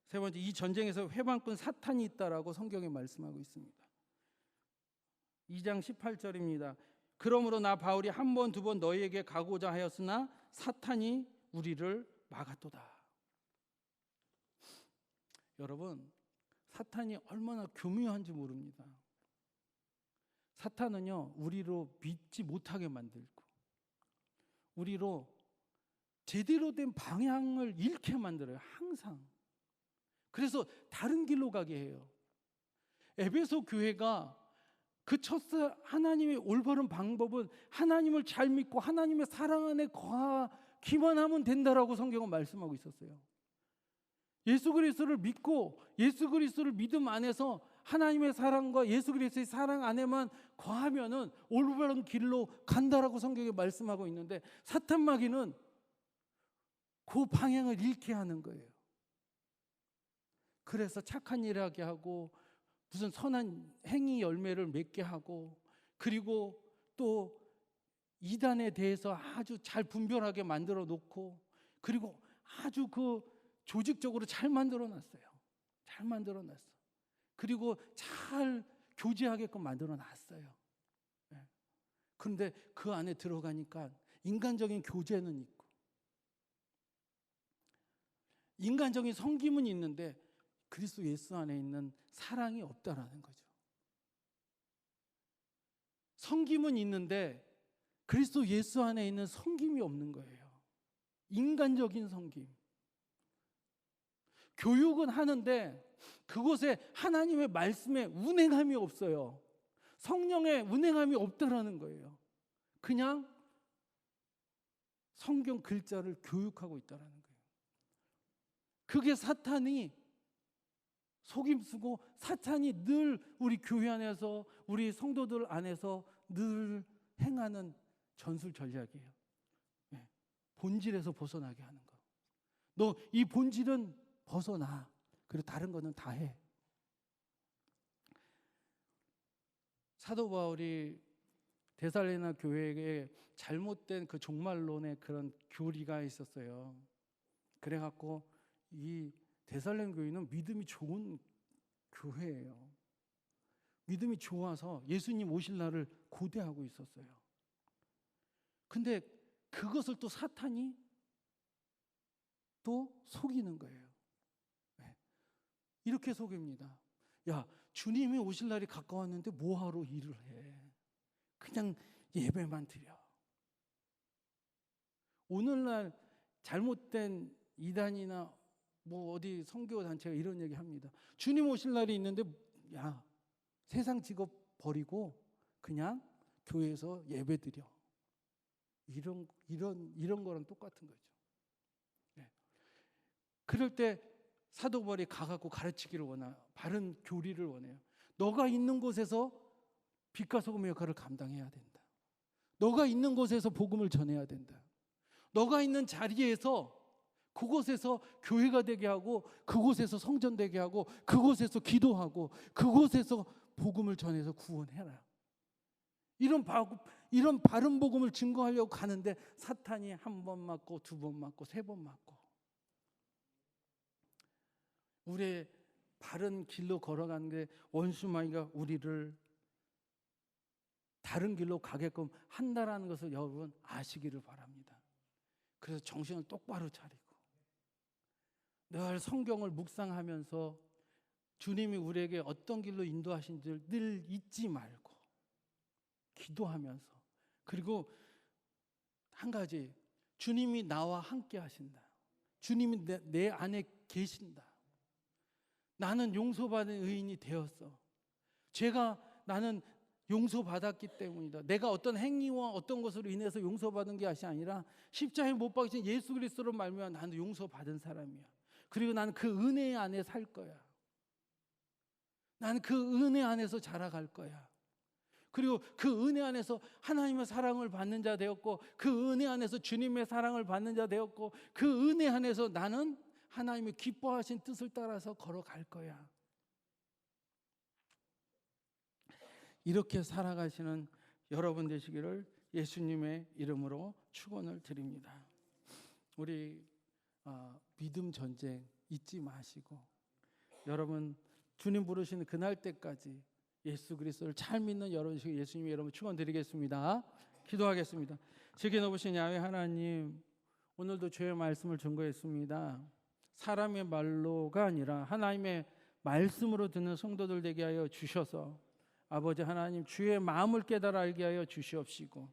세 번째, 이 전쟁에서 회방꾼 사탄이 있다라고 성경에 말씀하고 있습니다. 2장 18절입니다. 그러므로 나 바울이 한 번 두 번 너희에게 가고자 하였으나 사탄이 우리를 막았도다. 여러분, 사탄이 얼마나 교묘한지 모릅니다. 사탄은요, 우리로 믿지 못하게 만들고, 우리로 제대로 된 방향을 잃게 만들어요. 항상. 그래서 다른 길로 가게 해요. 에베소 교회가 그 첫사 하나님의 올바른 방법은 하나님을 잘 믿고 하나님의 사랑 안에 거하기만 하면 된다라고 성경은 말씀하고 있었어요. 예수 그리스도를 믿고 예수 그리스도를 믿음 안에서 하나님의 사랑과 예수 그리스도의 사랑 안에만 거하면은 올바른 길로 간다라고 성경에 말씀하고 있는데, 사탄 마귀는 그 방향을 잃게 하는 거예요. 그래서 착한 일을 하게 하고, 무슨 선한 행위 열매를 맺게 하고, 그리고 또 이단에 대해서 아주 잘 분별하게 만들어 놓고, 그리고 아주 그 조직적으로 잘 만들어 놨어요. 잘 만들어 놨어. 그리고 잘 교제하게끔 만들어 놨어요. 그런데 그 안에 들어가니까 인간적인 교제는 있고, 인간적인 섬김은 있는데 그리스도 예수 안에 있는 사랑이 없다라는 거죠. 섬김은 있는데 그리스도 예수 안에 있는 섬김이 없는 거예요. 인간적인 섬김. 교육은 하는데 그곳에 하나님의 말씀에 운행함이 없어요. 성령의 운행함이 없다라는 거예요. 그냥 성경 글자를 교육하고 있다라는 거예요. 그게 사탄이 속임수고, 사탄이 늘 우리 교회 안에서, 우리 성도들 안에서 늘 행하는 전술 전략이에요. 본질에서 벗어나게 하는 거. 너 이 본질은 벗어나. 그리고 다른 거는 다 해. 사도 바울이 데살로니가 교회에 잘못된 그 종말론의 그런 교리가 있었어요. 그래갖고 이 데살로니가 교회는 믿음이 좋은 교회예요. 믿음이 좋아서 예수님 오실 날을 고대하고 있었어요. 근데 그것을 또 사탄이 또 속이는 거예요. 이렇게 속입니다. 야, 주님이 오실 날이 가까웠는데 뭐하러 일을 해? 그냥 예배만 드려. 오늘날 잘못된 이단이나 뭐 어디 선교 단체가 이런 얘기 합니다. 주님 오실 날이 있는데 야, 세상 직업 버리고 그냥 교회에서 예배 드려. 이런 거랑 똑같은 거죠. 네. 그럴 때 사도 바울이 가갖고 가르치기를 원해요. 바른 교리를 원해요. 너가 있는 곳에서 빛과 소금의 역할을 감당해야 된다. 너가 있는 곳에서 복음을 전해야 된다. 너가 있는 자리에서 그곳에서 교회가 되게 하고 그곳에서 성전 되게 하고 그곳에서 기도하고 그곳에서 복음을 전해서 구원해라. 이런 바른 복음을 증거하려고 가는데 사탄이 한 번 맞고 두 번 맞고 세 번 맞고 우리의 바른 길로 걸어가는 게 원수마귀가 우리를 다른 길로 가게끔 한다라는 것을 여러분 아시기를 바랍니다. 그래서 정신을 똑바로 차리고 늘 성경을 묵상하면서 주님이 우리에게 어떤 길로 인도하신지를 늘 잊지 말고 기도하면서 그리고 한 가지 주님이 나와 함께 하신다. 주님이 내 안에 계신다. 나는 용서받은 의인이 되었어. 나는 용서받았기 때문이다. 내가 어떤 행위와 어떤 것으로 인해서 용서받은 것이 아니라 십자가에 못 박히신 예수 그리스도로 말미암아 나는 용서받은 사람이야. 그리고 나는 그 은혜 안에 살 거야. 나는 그 은혜 안에서 자라갈 거야. 그리고 그 은혜 안에서 하나님의 사랑을 받는 자 되었고 그 은혜 안에서 주님의 사랑을 받는 자 되었고 그 은혜 안에서 나는 하나님의 기뻐하신 뜻을 따라서 걸어갈 거야. 이렇게 살아가시는 여러분 되시기를 예수님의 이름으로 축원을 드립니다. 우리 믿음 전쟁 잊지 마시고 여러분 주님 부르시는 그날 때까지 예수 그리스도를 잘 믿는 여러분 예수님의 이름으로 축원드리겠습니다. 기도하겠습니다. 지켜 놓으신 야훼 하나님, 오늘도 주의 말씀을 증거했습니다. 사람의 말로가 아니라 하나님의 말씀으로 듣는 성도들 되게 하여 주셔서 아버지 하나님 주의 마음을 깨달아 알게 하여 주시옵시고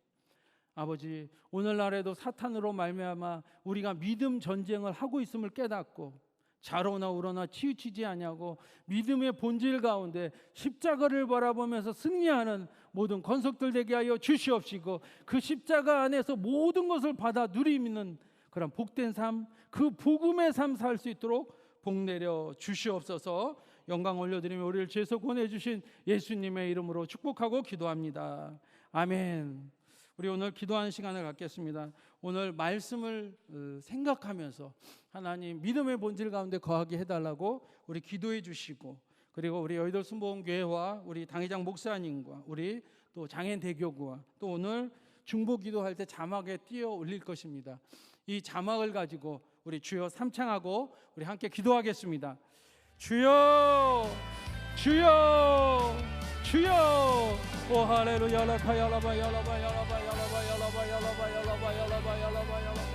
아버지 오늘날에도 사탄으로 말미암아 우리가 믿음 전쟁을 하고 있음을 깨닫고 자로나 우러나 치우치지 아니하고 믿음의 본질 가운데 십자가를 바라보면서 승리하는 모든 권속들 되게 하여 주시옵시고 그 십자가 안에서 모든 것을 받아 누리는 그런 복된 삶, 그 복음의 삶 살 수 있도록 복 내려 주시옵소서. 영광 올려드리며 우리를 죄에서 구원해 주신 예수님의 이름으로 축복하고 기도합니다. 아멘. 우리 오늘 기도하는 시간을 갖겠습니다. 오늘 말씀을 생각하면서 하나님 믿음의 본질 가운데 거하게 해달라고 우리 기도해 주시고 그리고 우리 여의도 순복음교회와 우리 당회장 목사님과 우리 또 장애인 대교구와 또 오늘 중보 기도할 때 자막에 띄어 올릴 것입니다. 이 자막을 가지고 우리 주여 삼창하고 우리 함께 기도하겠습니다. 주여 주여 주여 오 할렐루야 라카야라바 야라바 야라바 야라바 야라바 야라바 야라바 야라바 야라바 야라바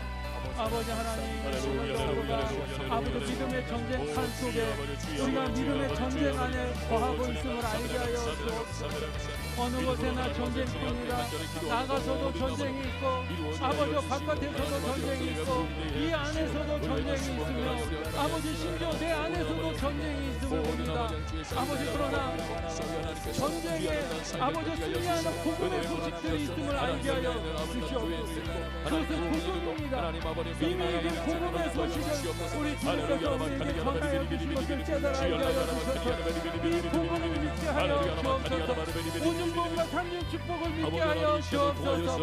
아버지 하나님 아버지 믿음의 전쟁 판 속에 우리가 믿음의 전쟁 안에 거하고 있음을 알게 하여 주옵소서. 어느 곳에나 전쟁뿐이라 나가서도 전쟁이 있고 아버지 바깥에서도 전쟁이 있고 이 안에서도 전쟁이 있으며 아버지 심지어 내 안에서도 전쟁이 있음을 봅니다. 아버지 그러나 전쟁에 아버지 승리하는 복음의 소식들이 있음을 알게 하여 주시옵소서. 그것은 복음입니다. 이미 이긴 복음의 소식을 우리 주님께서 우리에게 전하여 주신 것을 깨달아 알게 하여 주셔서 이 복음을 믿게 하여 하여 주옵소서. 오준 복음과 삼중 축복을 믿게 하여 주옵소서.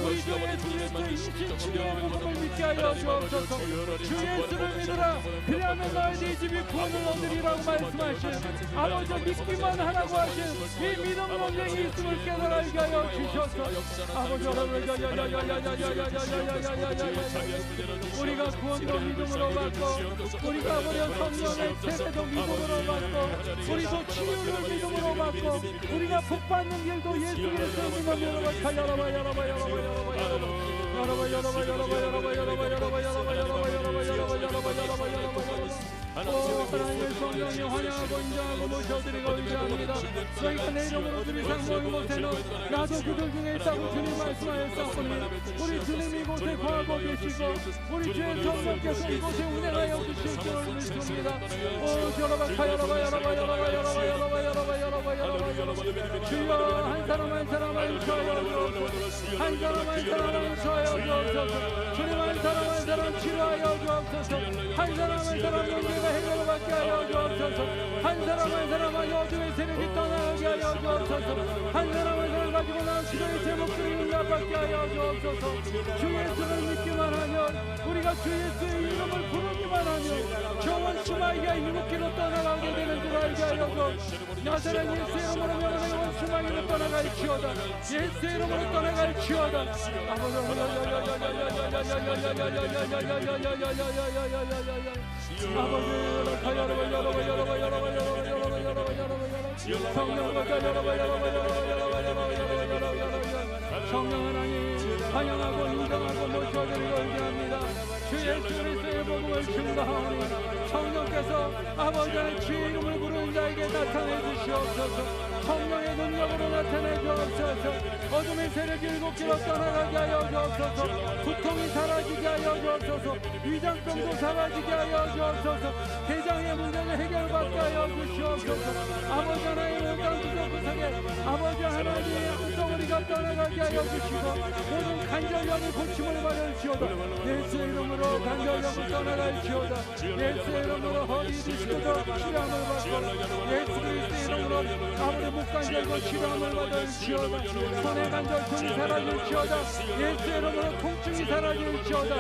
우리 주 예수 그리스도의 이신치유의 복음을 믿게 하여 주옵소서. 주 예수를 믿으라 그리하면 너희들 집이 구원을 얻으리라고 말씀하신 아버지 믿기만 하라고 하신 이 믿음 논쟁이 있음을 깨달게 하여 주셔서 아버지 우리가 구원도 믿음으로 받고 우리가 버려 성령의 세례도 믿음으로 받고 우리도 치유를 믿음으로 받고 우리가 복받는 길도 예수 그리스도의 믿음으로 하나님의 성령이 환영하고 인정하고 모셔드리고 의지합니다. 저희가 내 이름으로 주님 상고한 곳에는 나도 그들 중에 있다고 주님 말씀하였사오니 우리 주님이 이곳에 거하고 계시고 우리 주의 성령께서 이곳에 운행하여 주실 줄을 믿습니다. 주여 한 사람 한 사람을 주하여 주옵소서. 한 사람 한 사람을 주하여 주옵소서. 주님 한 사람 한 사람 치료하여 주옵소서. 한 사람 한 사람 문제가 해결을 받게 하여 주옵소서. 한 사람 한 사람은 어둠의 세력이 떠나게 하여 주옵소서. 한 사람 한 사람 가지고 나온 기도의 제목들이 응답받게 하여 주옵소서. 주 예수를 믿기만 하면 우리가 주 예수의 이름을 부르기만 하면 정원 수마이가 일곱기로 떠나가게 되는 줄 알게 하여 주옵소서. 나사렛 예수의 이름으로 명하여 수마이로 떠나갈지어다. 예수의 이름으로 떠나갈지어다. 성령 하나님 환영하고 인정하고 모셔드리고 의지합니다. 주 예수 그리스도의 복음을 증거하오니 성령께서 아버지 안에 주의 이름을 부르는 자에게 나타내 주시옵소서. 성령의 능력으로 나타내 주옵소서. 어둠의 세력이 일곱기로 떠나가게 하여 주옵소서. 고통이 사라지게 하여 주옵소서. 위장병도 사라지게 하여 주옵소서. 대장의 문제를 해결받게 하여 주시옵소서. 아버지 하나님 온갖 구석구석에 아버지 하나님의 한덩어리가 떠나가게 하여 주시고 모든 간절력의 고침을 받을지어다. 예수의 이름으로 간절력을 떠나갈지어다. 예수의 이름으로 허리 디스크도 치료함을 받고 예수 그리스도의 이름으로 아무리 목간절과 치료함을 받을지어다. 손의 간절통이 사라질지어다. 예수의 이름으로 통증이 사라질지어다.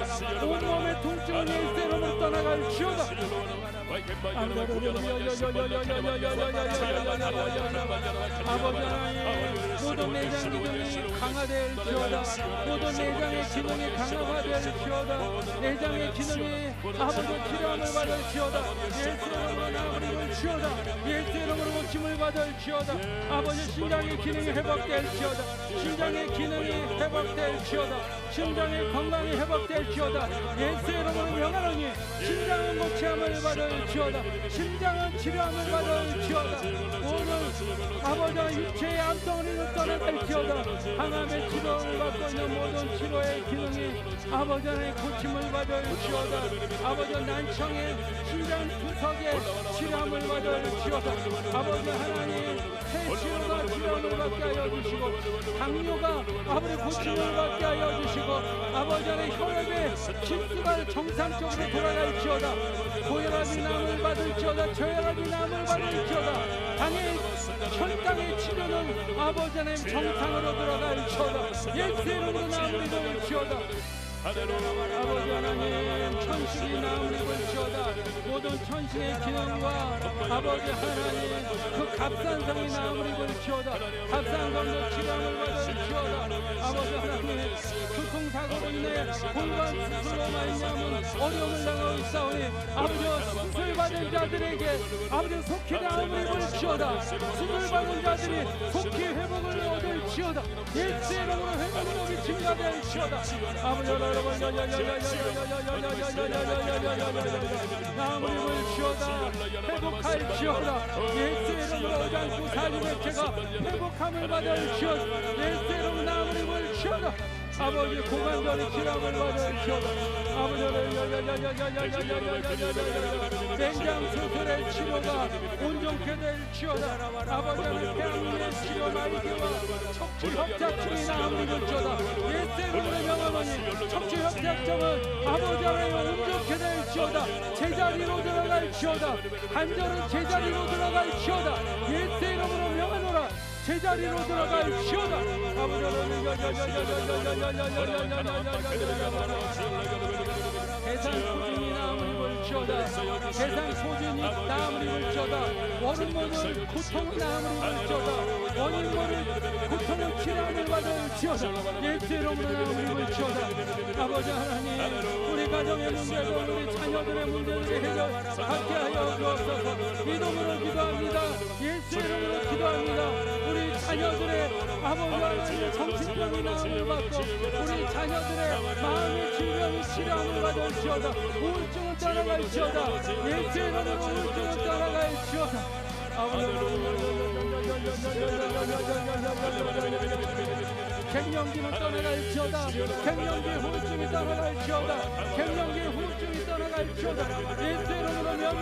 온몸의 통증은 예수의 이름으로 떠나갈지어다. 아버지 하나님 모든 내장 기능이 강화될지어다. 모든 내장의 기능이 강화가 될지어다. 내장의 기능이 아버지 치료함을 받을지어다. 예수 이름으로 나으리를 지어다. 예수 이름으로 고침을 받을지어다. 아버지 신장의 기능이 회복될지어다. 신장의 기능이 회복될지어다. 심장의 건강이 회복될지어다. 예수 이름으로 명하노니 심장은 고침을 받을지어다. 심장은 치료함을 받을지어다. 오늘 아버지 육체의 암덩어리를 떠나갈지어다. 항암의 치료를 받고 있는 모든 치료의 기능이 아버지 안에 고침을 받을지어다. 아버지 난청의 심장 투석에 치료함을 받을지어다. 아버지 하나님 폐치료가 치료함을 받게 하여 주시고 당뇨가 아버지 고침을 받게 하여 주시고 아버지 안에 혈압의 지수가 정상적으로 돌아갈지어다. 고혈압이 남을 받을지어다. 저혈압이 남을 받을지어다. 당의 혈당의 치료는 아버지 하나님 정상으로 들어갈지어다. 예수 이름으로 남을 믿을지어다. 아버지 하나님 천식이 나음을 볼지어다. 모든 천식의 기능과 아버지 하나님 그 값산성이 나음을 볼지어다. 값산성도 치료함을 받을지어다. 아버지 하나님 교통사고로 인해 골반 수술로 말미암은 어려움을 당하고 있사오니 아버지 수술받은 자들에게 아버지 속히 나음을 볼지어다. 수술받은 자들이 속히 회복을 얻을지어다. 예수의 이름으로 회복력이 증가될지어다. 아버지 나무를 지어다 회복할지어다. 예수의 이름으로 어장구 살림의 죄가 회복함을 받을지어다. 예수의 이름으로 나무를 지어다. 아버지 고관절의 치료함을 받을지어다. 아버지 냉장 수술의 치료가 온전케 될지어다. 아버지 폐암의 치료 말기와 척추 협착증이 나음을 볼지어다. 예수의 이름으로 명하노니 척추 협착증은 아버지 하나님 온전케 될지어다. 제자리로 들어갈지어다. 관절은 제자리로 들어갈지어다. 예수의 이름으로 명하노니 제자리로 들어갈지어다. 대상 소진이 나음을 입을지어다. 대상 소진이 나음을 입을지어다. 원인 모든 고통은 나음을 입을지어다. 원인 모든 고통은 치료함을 받을지어다. 예수 이름으로 나음을 입을지어다. 아버지 하나님, 우리 가정의 문제도 우리 자녀들의 문제를 해결하게 하여 주옵소서. 믿음으로 기도합니다. 예수 이름으로 기도합니다. 우리 자녀들의 아버지 하나님의 정신병이 나음을 받고 우리 자녀들의 마음의 질병이 치료함을 받을지어다. 우울증은 떠나갈지어다. 예수 이름으로 우울증은 떠나갈지어다. 갱년기는 떠나갈지어다. 갱년기 후유증이 떠나갈지어다. 갱년기 후유증이 떠나갈지어다. 예수 이름으로 명령.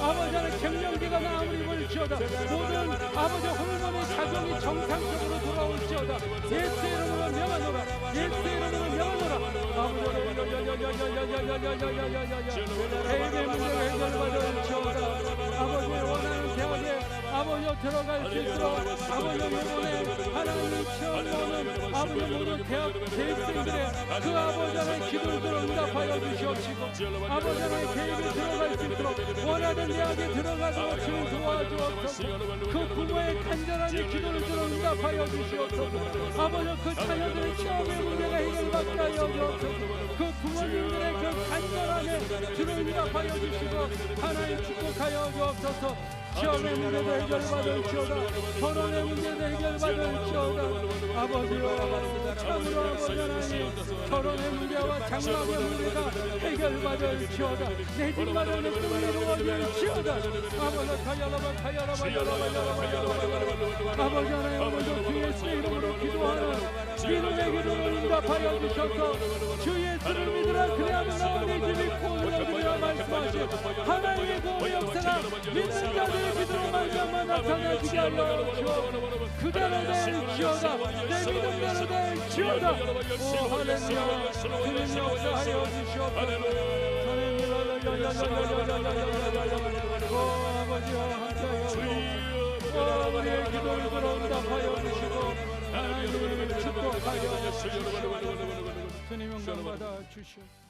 아버지 하나님, 갱년기가 나음을 입을지어다. 모든 아버지 호르몬의 작용이 정상적으로 돌아올지어다. 예수 이름으로 명하노라. 예수 이름으로 명하노라. 대입의 문제가 해결받을지어다. 아버지 원하는 대학에 아버지 들어갈 수 있도록 아버지 이번에 하나님이 시험보는 아버지 모든 대학 대학생들의 그 아버지 하나의 기도를 응답하여 주시옵시고 아버지 하나의 계획에 들어갈 수 있도록 원하는 대학에 들어가도록 주님 도와주옵소서. 그 부모의 간절한 기도를 응답하여 주시옵소서. 아버지 그 자녀들의 시험의 문제가 해결받게 하여 주옵소서. 그 부모님들의 그 간절함에 주를 응답하여 주시고 하나님 축복하여 주옵소서. 시험의 문제도 해결받을지어다. 결혼의 문제도 해결받을지어다. 아버지여, 참으로 아버지 하나님, 결혼의 문제와 장막의 문제가 해결받을지어다. 내 집 마련의 꿈이 이루어질지어다. 아버지 아버지 하나님, 오늘도 주 예수의 이름으로 기도하는 믿음의 기도를 응답하여 주셔서 주 예수를 믿으라 그리하면 나와 내 집이 구원되리라 말씀하신 하나님의 구원의 역사가 믿는 자들의 기도로 말미암아 나타나시게 하여 주옵소서. 그대로 될지어다. 내 믿음대로 될지어다. 오 할렐루야. 주님 역사하여 주시옵소서. 오 아버지와 함께하여 주옵소서. 우리의 기도를 응답하여 주시고 하나님 축복하여 주시옵소서. 주님 영광 받아 주시옵소서.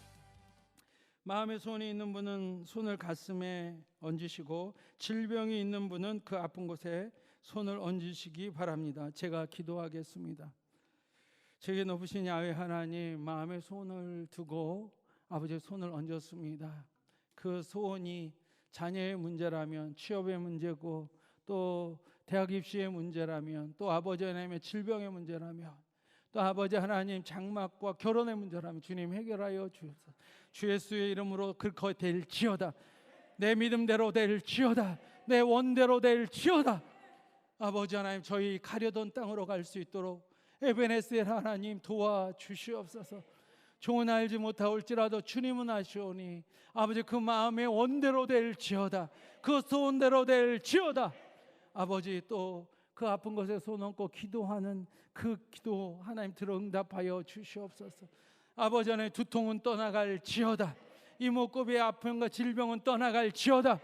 마음에 손이 있는 분은 손을 가슴에 얹으시고 질병이 있는 분은 그 아픈 곳에 손을 얹으시기 바랍니다. 제가 기도하겠습니다. 제게 높으신 야훼 하나님, 마음에 손을 두고 아버지의 손을 얹었습니다. 그 소원이 자녀의 문제라면, 취업의 문제고, 또 대학 입시의 문제라면, 또 아버지 하나님의 질병의 문제라면, 또 아버지 하나님 장막과 결혼의 문제라면 주님 해결하여 주옵소서. 주 예수의 이름으로 그렇게 될지어다. 내 믿음대로 될지어다. 내 원대로 될지어다. 아버지 하나님, 저희 가려던 땅으로 갈 수 있도록 에베네셀 하나님 도와주시옵소서. 종은 알지 못하올지라도 주님은 아시오니 아버지 그 마음의 원대로 될지어다. 그 소원대로 될지어다. 아버지 또 그 아픈 것에 손 얹고 기도하는 그 기도 하나님 들어 응답하여 주시옵소서. 아버지 하나님, 두통은 떠나갈지어다. 이목구비의 아픔과 질병은 떠나갈지어다.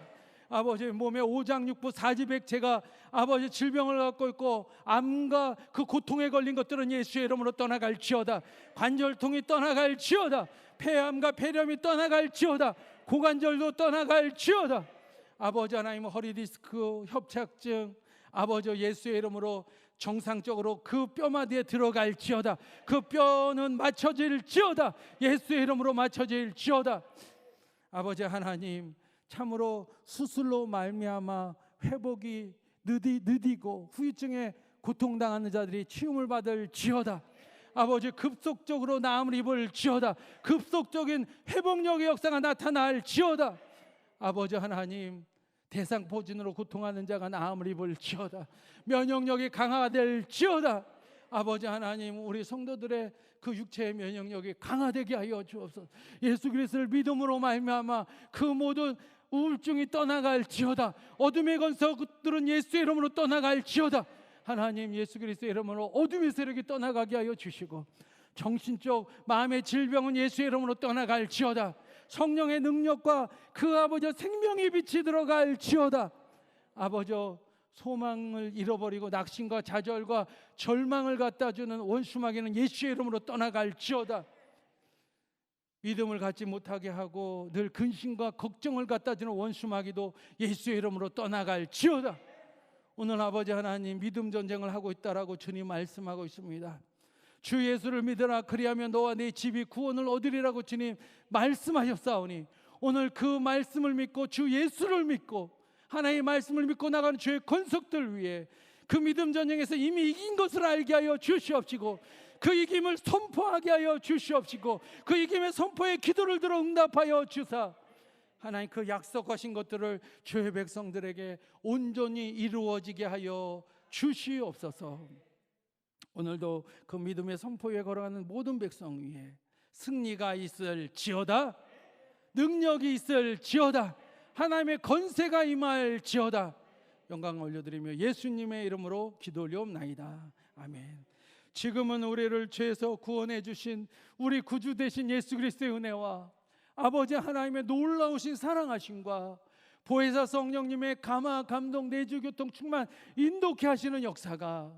아버지 몸에 오장육부 사지백체가 아버지 질병을 갖고 있고 암과 그 고통에 걸린 것들은 예수의 이름으로 떠나갈지어다. 관절통이 떠나갈지어다. 폐암과 폐렴이 떠나갈지어다. 고관절도 떠나갈지어다. 아버지 하나님, 허리디스크, 협착증 아버지 예수의 이름으로 정상적으로 그 뼈마디에 들어갈지어다. 그 뼈는 맞춰질지어다. 예수의 이름으로 맞춰질지어다. 아버지 하나님, 참으로 수술로 말미암아 회복이 느디고 후유증에 고통당하는 자들이 치유를 받을지어다. 아버지 급속적으로 나음을 입을지어다. 급속적인 회복력의 역사가 나타날지어다. 아버지 하나님, 대상포진으로 고통하는 자가 나음을 입을지어다. 면역력이 강화될지어다. 아버지 하나님, 우리 성도들의 그 육체의 면역력이 강화되게 하여 주옵소서. 예수 그리스도를 믿음으로 말미암아 그 모든 우울증이 떠나갈지어다. 어둠의 권세들은 예수의 이름으로 떠나갈지어다. 하나님, 예수 그리스도의 이름으로 어둠의 세력이 떠나가게 하여 주시고 정신적 마음의 질병은 예수의 이름으로 떠나갈지어다. 성령의 능력과 그 아버지 생명의 빛이 들어갈지어다. 아버지 소망을 잃어버리고 낙심과 좌절과 절망을 갖다 주는 원수마귀는 예수의 이름으로 떠나갈지어다. 믿음을 갖지 못하게 하고 늘 근심과 걱정을 갖다 주는 원수마귀도 예수의 이름으로 떠나갈지어다. 오늘 아버지 하나님, 믿음 전쟁을 하고 있다라고 주님 말씀하고 있습니다. 주 예수를 믿으라, 그리하면 너와 네 집이 구원을 얻으리라고 주님 말씀하셨사오니, 오늘 그 말씀을 믿고 주 예수를 믿고 하나님의 말씀을 믿고 나가는 주의 권속들 위해 그 믿음 전쟁에서 이미 이긴 것을 알게 하여 주시옵시고, 그 이김을 선포하게 하여 주시옵시고, 그 이김의 선포에 기도를 들어 응답하여 주사, 하나님 그 약속하신 것들을 주의 백성들에게 온전히 이루어지게 하여 주시옵소서. 오늘도 그 믿음의 선포에 걸어가는 모든 백성 위에 승리가 있을지어다, 능력이 있을지어다, 하나님의 건세가 임할지어다. 영광 올려드리며 예수님의 이름으로 기도 올리옵나이다. 아멘. 지금은 우리를 죄에서 구원해 주신 우리 구주 되신 예수 그리스도의 은혜와 아버지 하나님의 놀라우신 사랑하심과 보혜사 성령님의 감화 감동 내주 교통 충만 인도케 하시는 역사가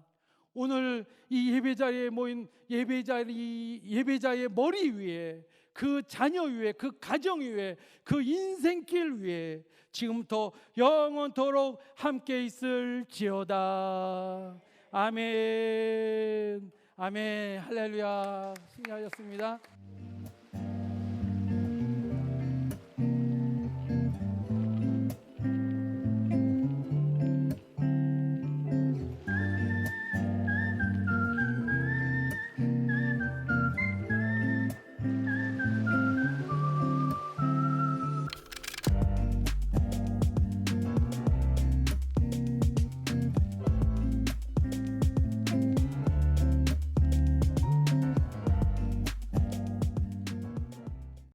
오늘 이 예배자리에 모인 예배자의 머리 위에, 그 자녀 위에, 그 가정 위에, 그 인생길 위에 지금부터 영원토록 함께 있을지어다. 아멘. 아멘. 할렐루야. 승리하셨습니다.